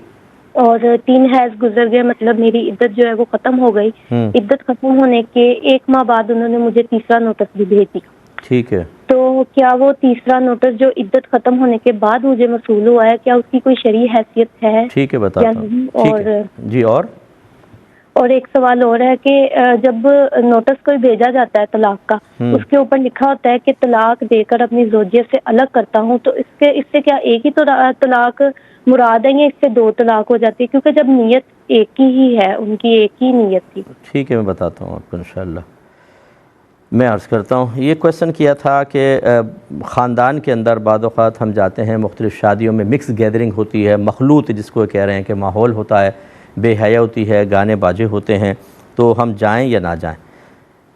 اور 3 حیض گزر گئے، مطلب میری عدت جو ہے وہ ختم ہو گئی۔ عدت ختم ہونے کے 1 ماہ بعد انہوں نے مجھے تیسرا نوٹس بھی بھیج دیا۔ ٹھیک ہے، تو کیا وہ تیسرا نوٹس جو عدت ختم ہونے کے بعد مجھے موصول ہوا ہے، کیا اس کی کوئی شرعی حیثیت ہے؟ ٹھیک ہے، بتاتا ہوں۔ ٹھیک ہے جی۔ اور ایک سوال اور ہے کہ جب نوٹس کوئی بھیجا جاتا ہے طلاق کا، اس کے اوپر لکھا ہوتا ہے کہ طلاق دے کر اپنی زوجیت سے الگ کرتا ہوں، تو اس سے کیا ایک ہی طلاق مراد ہے یا اس سے 2 طلاق ہو جاتی ہے؟ کیونکہ جب نیت ایک ہی ہے، ان کی ایک ہی نیت تھی۔ ٹھیک ہے، میں بتاتا ہوں آپ کو انشاءاللہ۔ میں عرض کرتا ہوں، یہ کویسچن کیا تھا کہ خاندان کے اندر بعض اوقات ہم جاتے ہیں، مختلف شادیوں میں مکس گیدرنگ ہوتی ہے، مخلوط جس کو کہہ رہے ہیں کہ ماحول ہوتا ہے، بے حیا ہوتی ہے، گانے باجے ہوتے ہیں، تو ہم جائیں یا نہ جائیں؟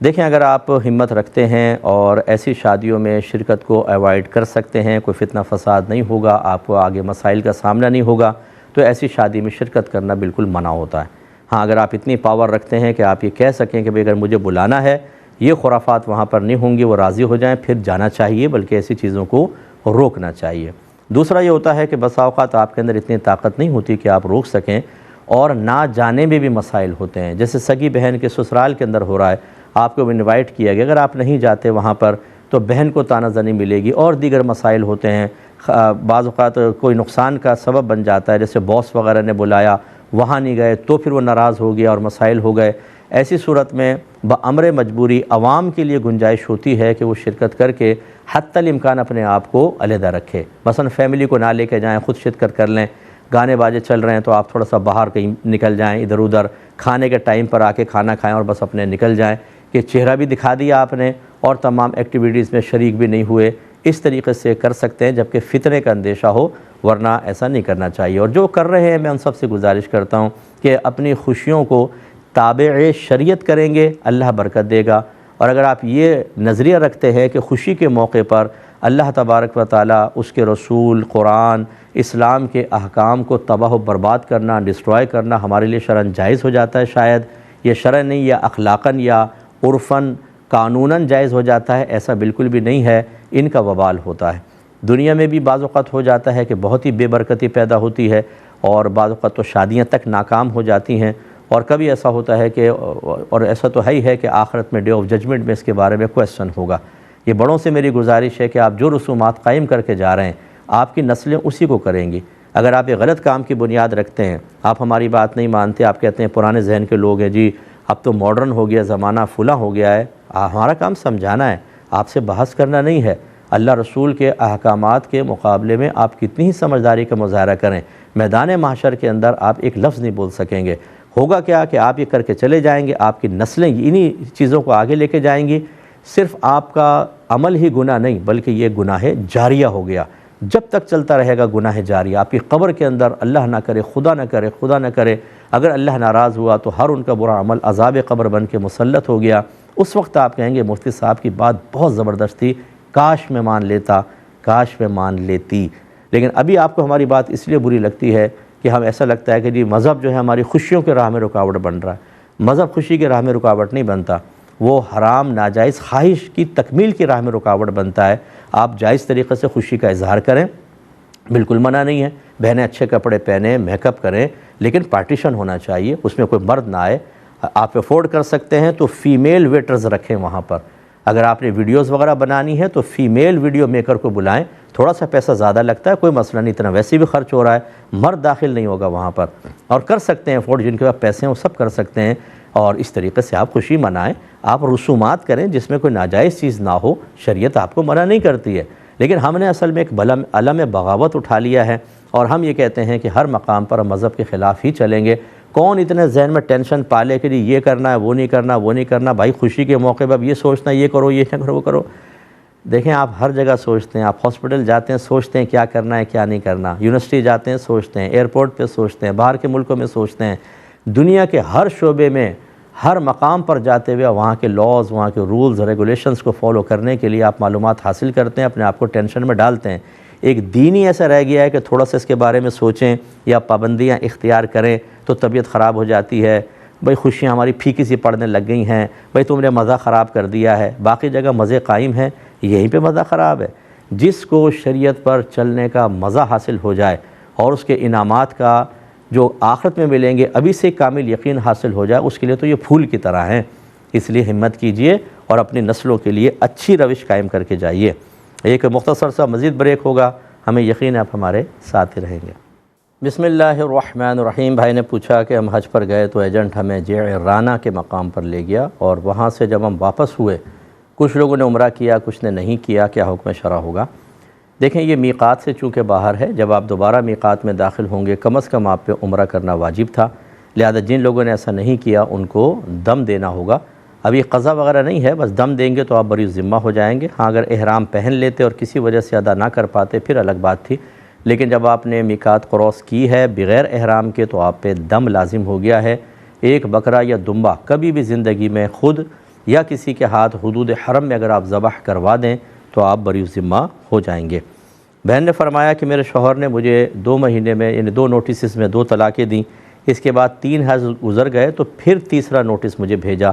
دیکھیں، اگر آپ ہمت رکھتے ہیں اور ایسی شادیوں میں شرکت کو ایوائڈ کر سکتے ہیں، کوئی فتنہ فساد نہیں ہوگا، آپ کو آگے مسائل کا سامنا نہیں ہوگا، تو ایسی شادی میں شرکت کرنا بالکل منع ہوتا ہے۔ ہاں، اگر آپ اتنی پاور رکھتے ہیں کہ آپ یہ کہہ سکیں کہ اگر مجھے بلانا ہے، یہ خرافات وہاں پر نہیں ہوں گی، وہ راضی ہو جائیں، پھر جانا چاہیے، بلکہ ایسی چیزوں کو روکنا چاہیے۔ دوسرا یہ ہوتا ہے کہ بسا اوقات آپ کے اندر اتنی طاقت نہیں ہوتی کہ آپ روک سکیں، اور نہ جانے میں بھی مسائل ہوتے ہیں، جیسے سگی بہن کے سسرال کے اندر ہو رہا ہے، آپ کو انوائٹ کیا گیا، اگر آپ نہیں جاتے وہاں پر تو بہن کو طعنہ زنی ملے گی، اور دیگر مسائل ہوتے ہیں۔ بعض اوقات کوئی نقصان کا سبب بن جاتا ہے، جیسے باس وغیرہ نے بلایا، وہاں نہیں گئے تو پھر وہ ناراض ہو گیا اور مسائل ہو گئے۔ ایسی صورت میں بامر مجبوری عوام کے لیے گنجائش ہوتی ہے کہ وہ شرکت کر کے حتی الامکان اپنے آپ کو علیحدہ رکھے، مثلا فیملی کو نہ لے کے جائیں، خود شرکت کر لیں۔ گانے باجے چل رہے ہیں تو آپ تھوڑا سا باہر کہیں نکل جائیں، ادھر ادھر کھانے کے ٹائم پر آ کے کھانا کھائیں اور بس اپنے نکل جائیں، کہ چہرہ بھی دکھا دیا آپ نے اور تمام ایکٹیویٹیز میں شریک بھی نہیں ہوئے۔ اس طریقے سے کر سکتے ہیں جبکہ فتنے کا اندیشہ ہو، ورنہ ایسا نہیں کرنا چاہیے۔ اور جو کر رہے ہیں، میں ان سب سے گزارش کرتا ہوں کہ اپنی خوشیوں کو تابع شریعت کریں گے، اللہ برکت دے گا۔ اور اگر آپ یہ نظریہ رکھتے ہیں کہ خوشی کے موقع پر اللہ تبارک و تعالیٰ، اس کے رسول، قرآن، اسلام کے احکام کو تباہ و برباد کرنا، ڈسٹرائے کرنا ہمارے لیے شرعاً جائز ہو جاتا ہے، شاید یہ شرعاً نہیں، یا اخلاقاً یا عرفاً قانوناً جائز ہو جاتا ہے، ایسا بالکل بھی نہیں ہے، ان کا وبال ہوتا ہے۔ دنیا میں بھی بعض اوقات ہو جاتا ہے کہ بہت ہی بے برکتی پیدا ہوتی ہے، اور بعض اوقات تو شادیاں تک ناکام ہو جاتی ہیں، اور کبھی ایسا ہوتا ہے کہ، اور ایسا تو ہے ہی ہے کہ آخرت میں ڈے آف ججمنٹ میں اس کے بارے میں کویسچن ہوگا۔ یہ بڑوں سے میری گزارش ہے کہ آپ جو رسومات قائم کر کے جا رہے ہیں، آپ کی نسلیں اسی کو کریں گی۔ اگر آپ ایک غلط کام کی بنیاد رکھتے ہیں، آپ ہماری بات نہیں مانتے، آپ کہتے ہیں پرانے ذہن کے لوگ ہیں، جی اب تو ماڈرن ہو گیا زمانہ، فلاں ہو گیا ہے، ہمارا کام سمجھانا ہے، آپ سے بحث کرنا نہیں ہے۔ اللہ رسول کے احکامات کے مقابلے میں آپ کتنی ہی سمجھداری کا مظاہرہ کریں، میدان محشر کے اندر آپ ایک لفظ نہیں بول سکیں گے۔ ہوگا کیا کہ آپ یہ کر کے چلے جائیں گے، آپ کی نسلیں انہی چیزوں کو آگے لے کے جائیں گی۔ صرف آپ کا عمل ہی گناہ نہیں، بلکہ یہ گناہ جاریہ ہو گیا، جب تک چلتا رہے گا گناہ جاریہ۔ آپ کی قبر کے اندر اللہ نہ کرے، خدا نہ کرے، اگر اللہ ناراض ہوا تو ہر ان کا برا عمل عذاب قبر بن کے مسلط ہو گیا۔ اس وقت آپ کہیں گے مفتی صاحب کی بات بہت زبردست تھی، کاش میں مان لیتا، کاش میں مان لیتی۔ لیکن ابھی آپ کو ہماری بات اس لیے بری لگتی ہے کہ ہم ایسا لگتا ہے کہ جی مذہب جو ہے ہماری خوشیوں کے راہ میں رکاوٹ بن رہا ہے۔ مذہب خوشی کے راہ میں رکاوٹ نہیں بنتا، وہ حرام ناجائز خواہش کی تکمیل کی راہ میں رکاوٹ بنتا ہے۔ آپ جائز طریقے سے خوشی کا اظہار کریں، بالکل منع نہیں ہے، بہنیں اچھے کپڑے پہنیں، میک اپ کریں، لیکن پارٹیشن ہونا چاہیے، اس میں کوئی مرد نہ آئے۔ آپ افورڈ کر سکتے ہیں تو فیمیل ویٹرز رکھیں وہاں پر۔ اگر آپ نے ویڈیوز وغیرہ بنانی ہے تو فیمیل ویڈیو میکر کو بلائیں تھوڑا سا پیسہ زیادہ لگتا ہے، کوئی مسئلہ نہیں، اتنا ویسے بھی خرچ ہو رہا ہے، مرد داخل نہیں ہوگا وہاں پر، اور کر سکتے ہیں افورڈ، جن کے پاس پیسے ہیں وہ سب کر سکتے ہیں، اور اس طریقے سے آپ خوشی منائیں، آپ رسومات کریں جس میں کوئی ناجائز چیز نہ ہو، شریعت آپ کو منع نہیں کرتی ہے، لیکن ہم نے اصل میں ایک علم بغاوت اٹھا لیا ہے، اور ہم یہ کہتے ہیں کہ ہر مقام پر ہم مذہب کے خلاف ہی چلیں گے۔ کون اتنے ذہن میں ٹینشن پالے کہ یہ کرنا ہے، وہ نہیں کرنا، وہ نہیں کرنا، بھائی خوشی کے موقع پر اب یہ سوچنا ہے، یہ کرو، یہ نہ کرو، وہ کرو۔ دیکھیں آپ ہر جگہ سوچتے ہیں، آپ ہاسپٹل جاتے ہیں سوچتے ہیں کیا کرنا ہے کیا نہیں کرنا، یونیورسٹی جاتے ہیں سوچتے ہیں، ایئرپورٹ پہ سوچتے ہیں، باہر کے ملکوں میں سوچتے ہیں، دنیا کے ہر شعبے میں ہر مقام پر جاتے ہوئے وہاں کے لاز، وہاں کے رولز ریگولیشنز کو فالو کرنے کے لیے آپ معلومات حاصل کرتے ہیں، اپنے آپ کو ٹینشن میں ڈالتے ہیں۔ ایک دین ہی ایسا رہ گیا ہے کہ تھوڑا سا اس کے بارے میں سوچیں یا پابندیاں اختیار کریں تو طبیعت خراب ہو جاتی ہے، بھئی خوشیاں ہماری پھیکی سی پڑنے لگ گئی ہیں، بھئی تم نے مزہ خراب کر دیا ہے، باقی جگہ مزے قائم ہیں، یہیں پہ مزہ خراب ہے۔ جس کو شریعت پر چلنے کا مزہ حاصل ہو جائے اور اس کے انعامات کا جو آخرت میں ملیں گے ابھی سے کامل یقین حاصل ہو جائے، اس کے لیے تو یہ پھول کی طرح ہیں۔ اس لیے ہمت کیجئے اور اپنی نسلوں کے لیے اچھی روش قائم کر کے جائیے۔ ایک مختصر سا مزید بریک ہوگا، ہمیں یقین ہے آپ ہمارے ساتھ ہی رہیں گے۔ بسم اللہ الرحمن الرحیم۔ بھائی نے پوچھا کہ ہم حج پر گئے تو ایجنٹ ہمیں جعرانہ کے مقام پر لے گیا، اور وہاں سے جب ہم واپس ہوئے کچھ لوگوں نے عمرہ کیا، کچھ نے نہیں کیا، کیا حکم شرع ہوگا؟ دیکھیں یہ میقات سے چونکہ باہر ہے، جب آپ دوبارہ میقات میں داخل ہوں گے کم از کم آپ پہ عمرہ کرنا واجب تھا، لہذا جن لوگوں نے ایسا نہیں کیا ان کو دم دینا ہوگا۔ ابھی قضا وغیرہ نہیں ہے، بس دم دیں گے تو آپ بری ذمہ ہو جائیں گے۔ ہاں اگر احرام پہن لیتے اور کسی وجہ سے ادا نہ کر پاتے پھر الگ بات تھی، لیکن جب آپ نے میقات کراس کی ہے بغیر احرام کے تو آپ پہ دم لازم ہو گیا ہے۔ ایک بکرا یا دمبا کبھی بھی زندگی میں خود یا کسی کے ہاتھ حدود حرم میں اگر آپ ذبح کروا دیں تو آپ بری ذمہ ہو جائیں گے۔ بہن نے فرمایا کہ میرے شوہر نے مجھے 2 مہینے میں یعنی 2 نوٹسز میں 2 طلاقیں دیں، اس کے بعد 3 حیض گزر گئے تو پھر تیسرا نوٹس مجھے بھیجا،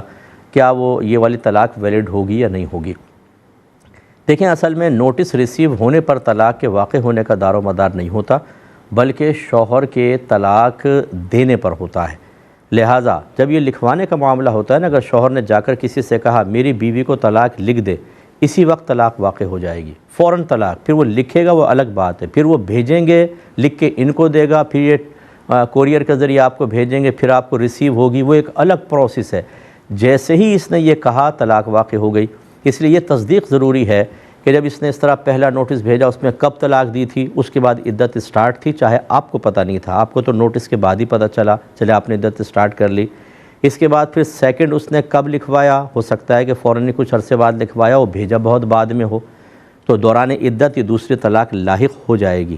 کیا وہ یہ والی طلاق ویلڈ ہوگی یا نہیں ہوگی؟ دیکھیں اصل میں نوٹس ریسیو ہونے پر طلاق کے واقع ہونے کا دار و مدار نہیں ہوتا، بلکہ شوہر کے طلاق دینے پر ہوتا ہے۔ لہٰذا جب یہ لکھوانے کا معاملہ ہوتا ہے نا، اگر شوہر نے جا کر کسی سے کہا میری بیوی کو طلاق لکھ دے، اسی وقت طلاق واقع ہو جائے گی، فوراً طلاق۔ پھر وہ لکھے گا وہ الگ بات ہے، پھر وہ بھیجیں گے لکھ کے ان کو دے گا، پھر یہ کوریئر کے ذریعے آپ کو بھیجیں گے، پھر آپ کو ریسیو ہوگی، وہ ایک الگ پروسیس ہے۔ جیسے ہی اس نے یہ کہا طلاق واقع ہو گئی، اس لیے یہ تصدیق ضروری ہے کہ جب اس نے اس طرح پہلا نوٹس بھیجا اس میں کب طلاق دی تھی، اس کے بعد عدت سٹارٹ تھی، چاہے آپ کو پتہ نہیں تھا، آپ کو تو نوٹس کے بعد ہی پتہ چلے آپ نے عدت سٹارٹ کر لی۔ اس کے بعد پھر سیکنڈ اس نے کب لکھوایا، ہو سکتا ہے کہ فوراً کچھ عرصے بعد لکھوایا وہ بھیجا بہت بعد میں ہو، تو دوران عدت یہ دوسری طلاق لاحق ہو جائے گی۔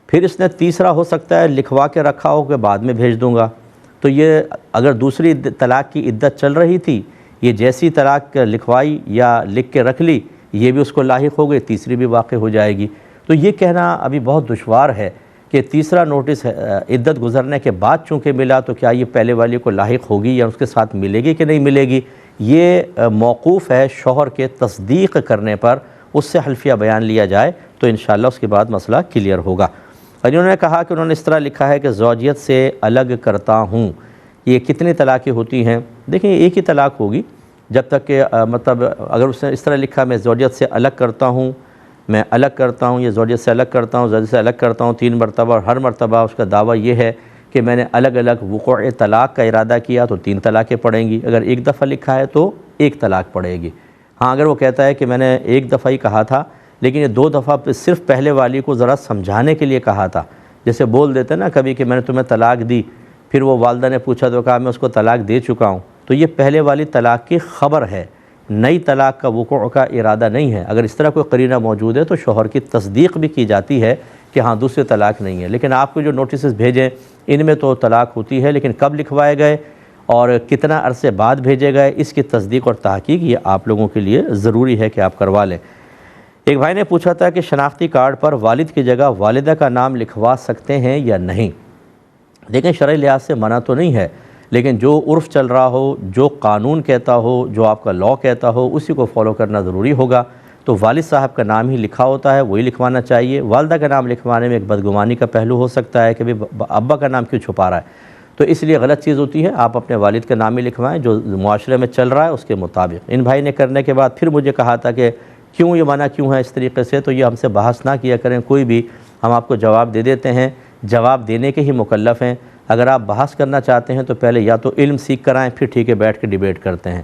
پھر اس نے تیسرا ہو سکتا ہے لکھوا کے رکھا ہو کہ بعد میں بھیج دوں گا، تو یہ اگر دوسری طلاق کی عدت چل رہی تھی، یہ جیسی طلاق لکھوائی یا لکھ کے رکھ لی یہ بھی اس کو لاحق ہو گئی، تیسری بھی واقع ہو جائے گی۔ تو یہ کہنا ابھی بہت دشوار ہے کہ تیسرا نوٹس عدت گزرنے کے بعد چونکہ ملا تو کیا یہ پہلے والی کو لاحق ہوگی یا اس کے ساتھ ملے گی کہ نہیں ملے گی، یہ موقوف ہے شوہر کے تصدیق کرنے پر، اس سے حلفیہ بیان لیا جائے تو انشاءاللہ اس کے بعد مسئلہ کلیئر ہوگا۔ اور انہوں نے کہا کہ انہوں نے اس طرح لکھا ہے کہ زوجیت سے الگ کرتا ہوں، یہ کتنی طلاقیں ہوتی ہیں؟ دیکھیں ایک ہی طلاق ہوگی جب تک کہ مطلب اگر اس نے اس طرح لکھا میں زوجیت سے الگ کرتا ہوں، میں الگ کرتا ہوں، یہ زوجیت سے الگ کرتا ہوں، زوجیت سے الگ کرتا ہوں 3 مرتبہ، اور ہر مرتبہ اس کا دعویٰ یہ ہے کہ میں نے الگ الگ وقوع طلاق کا ارادہ کیا تو 3 طلاقیں پڑیں گی۔ اگر ایک دفعہ لکھا ہے تو 1 طلاق پڑے گی۔ ہاں اگر وہ کہتا ہے کہ میں نے 1 دفعہ ہی کہا تھا لیکن یہ 2 دفعہ صرف پہلے والی کو ذرا سمجھانے کے لیے کہا تھا، جیسے بول دیتے نا کبھی کہ میں نے تمہیں طلاق دی، پھر وہ والدہ نے پوچھا تو کہا میں اس کو طلاق دے چکا ہوں، تو یہ پہلے والی طلاق کی خبر ہے، نئی طلاق کا وقوع کا ارادہ نہیں ہے۔ اگر اس طرح کوئی قرینہ موجود ہے تو شوہر کی تصدیق بھی کی جاتی ہے کہ ہاں دوسری طلاق نہیں ہے۔ لیکن آپ کو جو نوٹسز بھیجیں ان میں تو طلاق ہوتی ہے، لیکن کب لکھوائے گئے اور کتنا عرصے بعد بھیجے گئے اس کی تصدیق اور تحقیق یہ آپ لوگوں کے لیے ضروری ہے کہ آپ کروا لیں۔ ایک بھائی نے پوچھا تھا کہ شناختی کارڈ پر والد کی جگہ والدہ کا نام لکھوا سکتے ہیں یا نہیں؟ دیکھیں شرعی لحاظ سے منع تو نہیں ہے، لیکن جو عرف چل رہا ہو، جو قانون کہتا ہو، جو آپ کا لاء کہتا ہو اسی کو فالو کرنا ضروری ہوگا۔ تو والد صاحب کا نام ہی لکھا ہوتا ہے وہی لکھوانا چاہیے۔ والدہ کا نام لکھوانے میں ایک بدگمانی کا پہلو ہو سکتا ہے کہ ابا کا نام کیوں چھپا رہا ہے، تو اس لیے غلط چیز ہوتی ہے۔ آپ اپنے والد کا نام ہی لکھوائیں جو معاشرے میں چل رہا ہے اس کے مطابق۔ ان بھائی نے کرنے کے بعد پھر مجھے کہا تھا کہ کیوں یہ منع کیوں ہے اس طریقے سے، تو یہ ہم سے بحث نہ کیا کریں کوئی بھی، ہم آپ کو جواب دے دیتے ہیں، جواب دینے کے ہی مکلف ہیں۔ اگر آپ بحث کرنا چاہتے ہیں تو پہلے یا تو علم سیکھ کر آئیں، پھر ٹھیک ہے بیٹھ کے ڈیبیٹ کرتے ہیں،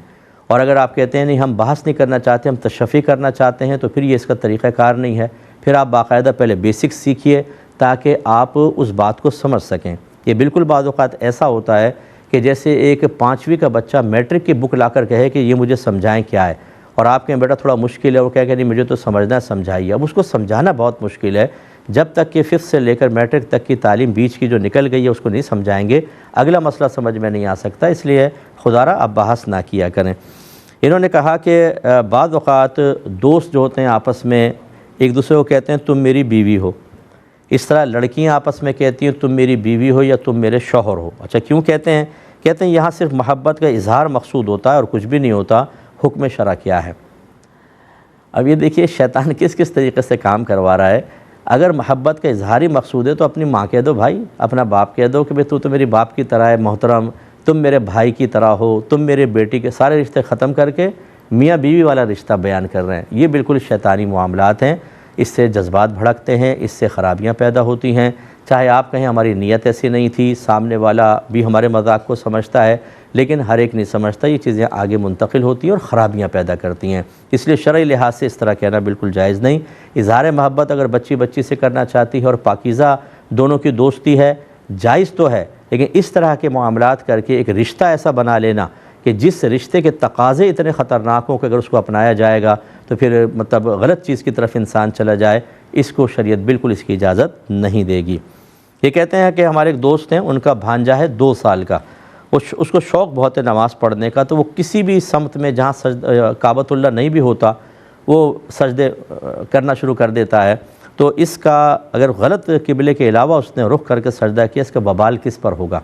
اور اگر آپ کہتے ہیں نہیں ہم بحث نہیں کرنا چاہتے، ہم تشفی کرنا چاہتے ہیں، تو پھر یہ اس کا طریقہ کار نہیں ہے۔ پھر آپ باقاعدہ پہلے بیسکس سیکھیے تاکہ آپ اس بات کو سمجھ سکیں۔ یہ بالکل بعض اوقات ایسا ہوتا ہے کہ جیسے ایک 5ویں کا بچہ میٹرک کی بک لا کر کہے کہ یہ مجھے سمجھائیں کیا ہے، اور آپ کہیں بیٹا تھوڑا مشکل ہے، وہ کہے کہ نہیں مجھے تو سمجھنا ہے، سمجھائیے۔ اب اس کو سمجھانا بہت مشکل ہے، جب تک کہ 5th سے لے کر میٹرک تک کی تعلیم بیچ کی جو نکل گئی ہے اس کو نہیں سمجھائیں گے، اگلا مسئلہ سمجھ میں نہیں آ سکتا۔ اس لیے خدا را آپ بحث نہ کیا کریں۔ انہوں نے کہا کہ بعض اوقات دوست جو ہوتے ہیں آپس میں ایک دوسرے کو کہتے ہیں تم میری بیوی ہو، اس طرح لڑکیاں آپس میں کہتی ہیں تم میری بیوی ہو یا تم میرے شوہر ہو۔ اچھا کیوں کہتے ہیں؟ کہتے ہیں یہاں صرف محبت کا اظہار مقصود ہوتا ہے اور کچھ بھی نہیں ہوتا، حکم شرع کیا ہے؟ اب یہ دیکھیے شیطان کس کس طریقے سے کام کروا رہا ہے۔ اگر محبت کا اظہار ہی مقصود ہے تو اپنی ماں کہہ دو بھائی، اپنا باپ کہہ دو کہ بھئی تو میری باپ کی طرح ہے محترم، تم میرے بھائی کی طرح ہو، تم میرے بیٹی کے، سارے رشتے ختم کر کے میاں بیوی والا رشتہ بیان کر رہے ہیں۔ یہ بالکل شیطانی معاملات ہیں، اس سے جذبات بھڑکتے ہیں، اس سے خرابیاں پیدا ہوتی ہیں۔ چاہے آپ کہیں ہماری نیت ایسی نہیں تھی، سامنے والا بھی ہمارے مذاق کو سمجھتا ہے، لیکن ہر ایک نہیں سمجھتا، یہ چیزیں آگے منتقل ہوتی ہیں اور خرابیاں پیدا کرتی ہیں۔ اس لیے شرعی لحاظ سے اس طرح کہنا بالکل جائز نہیں۔ اظہار محبت اگر بچی سے کرنا چاہتی ہے اور پاکیزہ دونوں کی دوستی ہے، جائز تو ہے، لیکن اس طرح کے معاملات کر کے ایک رشتہ ایسا بنا لینا کہ جس رشتے کے تقاضے اتنے خطرناک ہوں کہ اگر اس کو اپنایا جائے گا تو پھر مطلب غلط چیز کی طرف انسان چلا جائے، اس کو شریعت بالکل اس کی اجازت نہیں دے گی۔ یہ کہتے ہیں کہ ہمارے ایک دوست ہیں، ان کا بھانجا ہے 2 سال کا، اس کو شوق بہت ہے نماز پڑھنے کا، تو وہ کسی بھی سمت میں جہاں کعبۃ اللہ نہیں بھی ہوتا وہ سجدے کرنا شروع کر دیتا ہے۔ تو اس کا اگر غلط قبلے کے علاوہ اس نے رخ کر کے سجدہ کیا، اس کا وبال کس پر ہوگا؟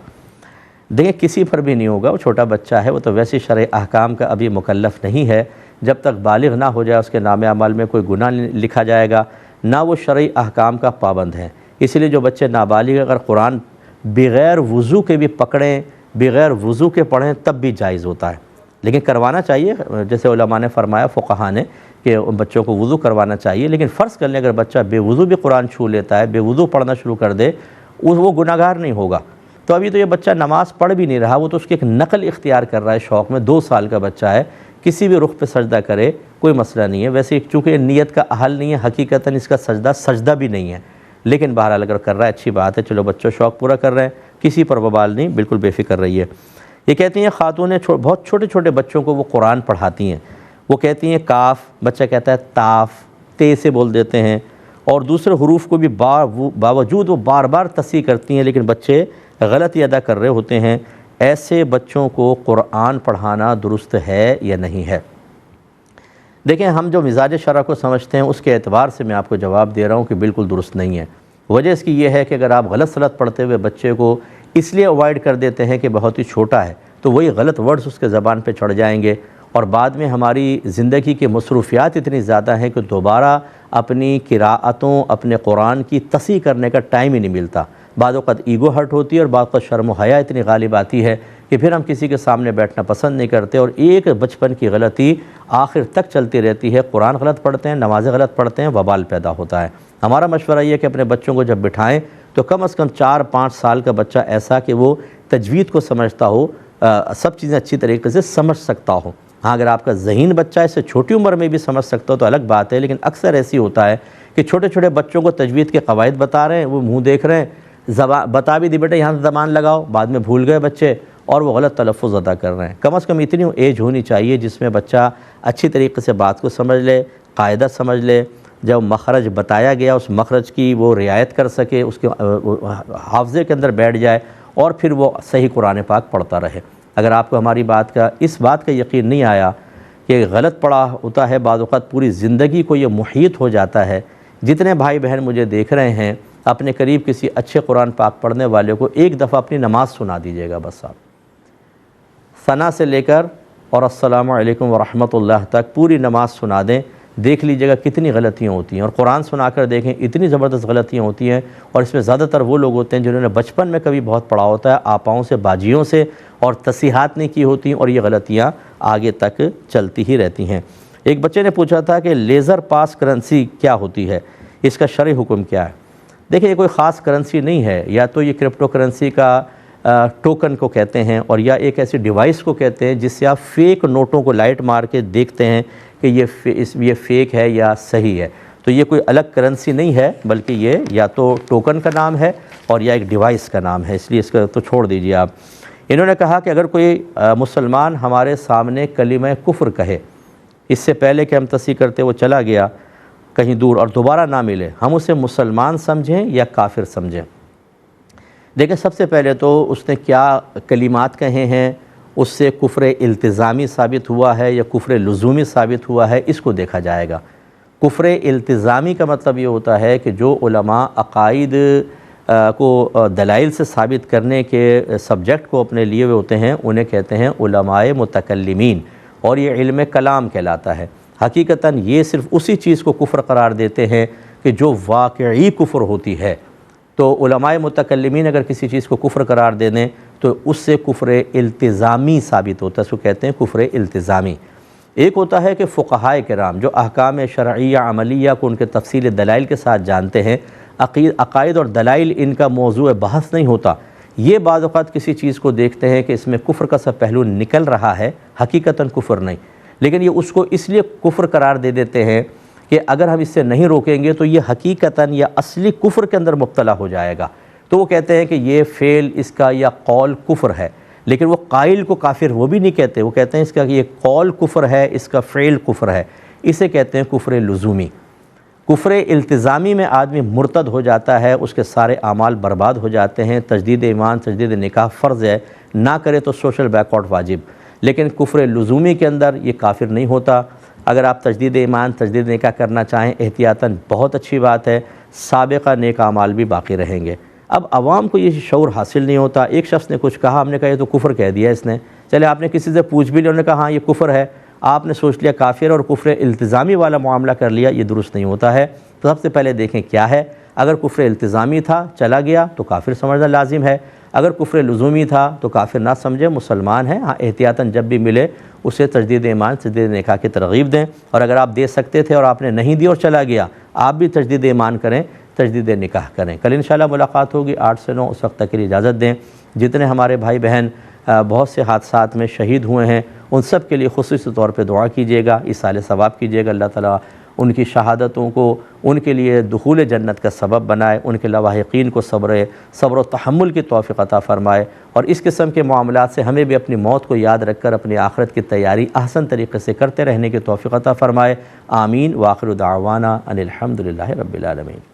دیکھیں کسی پر بھی نہیں ہوگا، وہ چھوٹا بچہ ہے، وہ تو ویسے شرع احکام کا ابھی مکلف نہیں ہے، جب تک بالغ نہ ہو جائے اس کے نام اعمال میں کوئی گناہ لکھا جائے گا، نہ وہ شرعی احکام کا پابند ہے۔ اس لیے جو بچے نابالغ اگر قرآن بغیر وضو کے بھی پکڑیں، بغیر وضو کے پڑھیں تب بھی جائز ہوتا ہے، لیکن کروانا چاہیے، جیسے علماء نے فرمایا، فقہاء نے، کہ ان بچوں کو وضو کروانا چاہیے۔ لیکن فرض کر لیں اگر بچہ بے وضو بھی قرآن چھو لیتا ہے، بے وضو پڑھنا شروع کر دے، وہ گناہگار نہیں ہوگا۔ تو ابھی تو یہ بچہ نماز پڑھ بھی نہیں رہا، وہ تو اس کی ایک نقل اختیار کر رہا ہے شوق میں، 2 سال کا بچہ ہے، کسی بھی رخ پہ سجدہ کرے کوئی مسئلہ نہیں ہے۔ ویسے چونکہ نیت کا اہل نہیں ہے، حقیقتاً اس کا سجدہ بھی نہیں ہے، لیکن بہرحال اگر کر رہا ہے اچھی بات ہے، چلو بچوں شوق پورا کر رہے ہیں، کسی پر وبال نہیں، بالکل بے فکر رہیے۔ یہ کہتی ہیں خاتونیں بہت چھوٹے چھوٹے بچوں کو وہ قرآن پڑھاتی ہیں، وہ کہتی ہیں کاف، بچہ کہتا ہے تاف، تے سے بول دیتے ہیں، اور دوسرے حروف کو بھی باوجود وہ بار بار تصحیح کرتی ہیں، لیکن بچے غلطی ادا کر رہے ہوتے ہیں۔ ایسے بچوں کو قرآن پڑھانا درست ہے یا نہیں ہے؟ دیکھیں ہم جو مزاج شرع کو سمجھتے ہیں اس کے اعتبار سے میں آپ کو جواب دے رہا ہوں کہ بالکل درست نہیں ہے۔ وجہ اس کی یہ ہے کہ اگر آپ غلط سلط پڑھتے ہوئے بچے کو اس لیے اوائڈ کر دیتے ہیں کہ بہت ہی چھوٹا ہے، تو وہی غلط ورڈز اس کے زبان پہ چڑھ جائیں گے، اور بعد میں ہماری زندگی کی مصروفیات اتنی زیادہ ہیں کہ دوبارہ اپنی قراءتوں، اپنے قرآن کی تصحیح کرنے کا ٹائم ہی نہیں ملتا۔ بعض اوقات ایگو ہرٹ ہوتی ہے اور بعض اوقات شرم و حیا اتنی غالب آتی ہے کہ پھر ہم کسی کے سامنے بیٹھنا پسند نہیں کرتے، اور ایک بچپن کی غلطی آخر تک چلتی رہتی ہے۔ قرآن غلط پڑھتے ہیں، نمازیں غلط پڑھتے ہیں، وبال پیدا ہوتا ہے۔ ہمارا مشورہ یہ ہے کہ اپنے بچوں کو جب بٹھائیں تو کم از کم 4-5 سال کا بچہ ایسا کہ وہ تجوید کو سمجھتا ہو، سب چیزیں اچھی طریقے سے سمجھ سکتا ہو۔ ہاں اگر آپ کا ذہین بچہ اسے چھوٹی عمر میں بھی سمجھ سکتا ہو تو الگ بات ہے، لیکن اکثر ایسی ہوتا ہے کہ چھوٹے چھوٹے بچوں کو تجوید کے قواعد بتا رہے ہیں، وہ منہ دیکھ رہے ہیں، بتا بھی دی بیٹے یہاں سے زبان لگاؤ، بعد میں بھول گئے بچے اور وہ غلط تلفظ ادا کر رہے ہیں۔ کم از کم اتنی ایج ہونی چاہیے جس میں بچہ اچھی طریقے سے بات کو سمجھ لے، قاعدہ سمجھ لے، جب مخرج بتایا گیا اس مخرج کی وہ رعایت کر سکے، اس کے حافظے کے اندر بیٹھ جائے، اور پھر وہ صحیح قرآن پاک پڑھتا رہے۔ اگر آپ کو ہماری اس بات کا یقین نہیں آیا کہ غلط پڑھا ہوتا ہے، بعض اوقات پوری زندگی کو یہ محیط ہو جاتا ہے۔ جتنے بھائی بہن مجھے دیکھ رہے ہیں اپنے قریب کسی اچھے قرآن پاک پڑھنے والے کو ایک دفعہ اپنی نماز سنا دیجیے گا، بس آپ ثنا سے لے کر اور السلام علیکم ورحمۃ اللہ تک پوری نماز سنا دیں، دیکھ لیجیے گا کتنی غلطیاں ہوتی ہیں، اور قرآن سنا کر دیکھیں اتنی زبردست غلطیاں ہوتی ہیں، اور اس میں زیادہ تر وہ لوگ ہوتے ہیں جنہوں نے بچپن میں کبھی بہت پڑھا ہوتا ہے، آپاؤں سے، باجیوں سے، اور تصحیحات نہیں کی ہوتی ہیں، اور یہ غلطیاں آگے تک چلتی ہی رہتی ہیں۔ ایک بچے نے پوچھا تھا کہ لیزر پاس کرنسی کیا ہوتی ہے، اس کا شرعی حکم کیا ہے؟ دیکھیں یہ کوئی خاص کرنسی نہیں ہے، یا تو یہ کرپٹو کرنسی کا ٹوکن کو کہتے ہیں، اور یا ایک ایسی ڈیوائس کو کہتے ہیں جس سے آپ فیک نوٹوں کو لائٹ مار کے دیکھتے ہیں کہ یہ فیک ہے یا صحیح ہے۔ تو یہ کوئی الگ کرنسی نہیں ہے، بلکہ یہ یا تو ٹوکن کا نام ہے اور یا ایک ڈیوائس کا نام ہے، اس لیے اس کا تو چھوڑ دیجئے آپ۔ انہوں نے کہا کہ اگر کوئی مسلمان ہمارے سامنے کلمہ کفر کہے، اس سے پہلے کہ ہم تصحیح کرتے وہ چلا گیا کہیں دور اور دوبارہ نہ ملے، ہم اسے مسلمان سمجھیں یا کافر سمجھیں؟ دیکھیں سب سے پہلے تو اس نے کیا کلمات کہے ہیں، اس سے کفر التزامی ثابت ہوا ہے یا کفر لزومی ثابت ہوا ہے، اس کو دیکھا جائے گا۔ کفر التزامی کا مطلب یہ ہوتا ہے کہ جو علماء عقائد کو دلائل سے ثابت کرنے کے سبجیکٹ کو اپنے لیے ہوئے ہوتے ہیں، انہیں کہتے ہیں علماء متکلمین، اور یہ علم کلام کہلاتا ہے۔ حقیقتاً یہ صرف اسی چیز کو کفر قرار دیتے ہیں کہ جو واقعی کفر ہوتی ہے۔ تو علماء متکلمین اگر کسی چیز کو کفر قرار دے دیں تو اس سے کفر التزامی ثابت ہوتا ہے، اس کو کہتے ہیں کفر التزامی۔ ایک ہوتا ہے کہ فقہائے کرام جو احکام شرعیہ عملیہ کو ان کے تفصیل دلائل کے ساتھ جانتے ہیں، عقائد اور دلائل ان کا موضوع بحث نہیں ہوتا، یہ بعض اوقات کسی چیز کو دیکھتے ہیں کہ اس میں کفر کا سا پہلو نکل رہا ہے، حقیقتاً کفر نہیں، لیکن یہ اس کو اس لیے کفر قرار دے دیتے ہیں کہ اگر ہم اس سے نہیں روکیں گے تو یہ حقیقتاً یا اصلی کفر کے اندر مبتلا ہو جائے گا۔ تو وہ کہتے ہیں کہ یہ فعل اس کا یا قول کفر ہے، لیکن وہ قائل کو کافر وہ بھی نہیں کہتے، وہ کہتے ہیں اس کا یہ قول کفر ہے، اس کا فعل کفر ہے، اسے کہتے ہیں کفر لزومی۔ کفر التزامی میں آدمی مرتد ہو جاتا ہے، اس کے سارے اعمال برباد ہو جاتے ہیں، تجدید ایمان تجدید نکاح فرض ہے، نہ کرے تو سوشل بیک آؤٹ واجب۔ لیکن کفر لزومی کے اندر یہ کافر نہیں ہوتا۔ اگر آپ تجدید ایمان تجدید نکاح کرنا چاہیں احتیاطاً بہت اچھی بات ہے، سابقہ نیک اعمال بھی باقی رہیں گے۔ اب عوام کو یہ شعور حاصل نہیں ہوتا، ایک شخص نے کچھ کہا، ہم نے کہا یہ تو کفر کہہ دیا اس نے، چلے آپ نے کسی سے پوچھ بھی لیا، انہوں نے کہا ہاں یہ کفر ہے، آپ نے سوچ لیا کافر اور کفر التزامی والا معاملہ کر لیا، یہ درست نہیں ہوتا ہے۔ تو سب سے پہلے دیکھیں کیا ہے، اگر کفر التزامی تھا چلا گیا تو کافر سمجھنا لازم ہے، اگر کفر لزومی تھا تو کافر نہ سمجھے، مسلمان ہے، ہاں احتیاطاً جب بھی ملے اسے تجدید ایمان تجدید نکاح کی ترغیب دیں، اور اگر آپ دے سکتے تھے اور آپ نے نہیں دی اور چلا گیا، آپ بھی تجدید ایمان کریں، تجدید نکاح کریں۔ کل انشاءاللہ ملاقات ہوگی 8 سے 9، اس وقت تک کے لیے اجازت دیں۔ جتنے ہمارے بھائی بہن بہت سے حادثات میں شہید ہوئے ہیں ان سب کے لیے خصوصی طور پہ دعا کیجیے گا، ایصال ثواب کیجیے گا، اللہ تعالیٰ ان کی شہادتوں کو ان کے لیے دخول جنت کا سبب بنائے، ان کے لواحقین کو صبر و تحمل کی توفیق عطا فرمائے، اور اس قسم کے معاملات سے ہمیں بھی اپنی موت کو یاد رکھ کر اپنی آخرت کی تیاری احسن طریقے سے کرتے رہنے کی توفیق عطا فرمائے۔ آمین۔ وآخر دعوانا ان الحمد للہ رب العالمین۔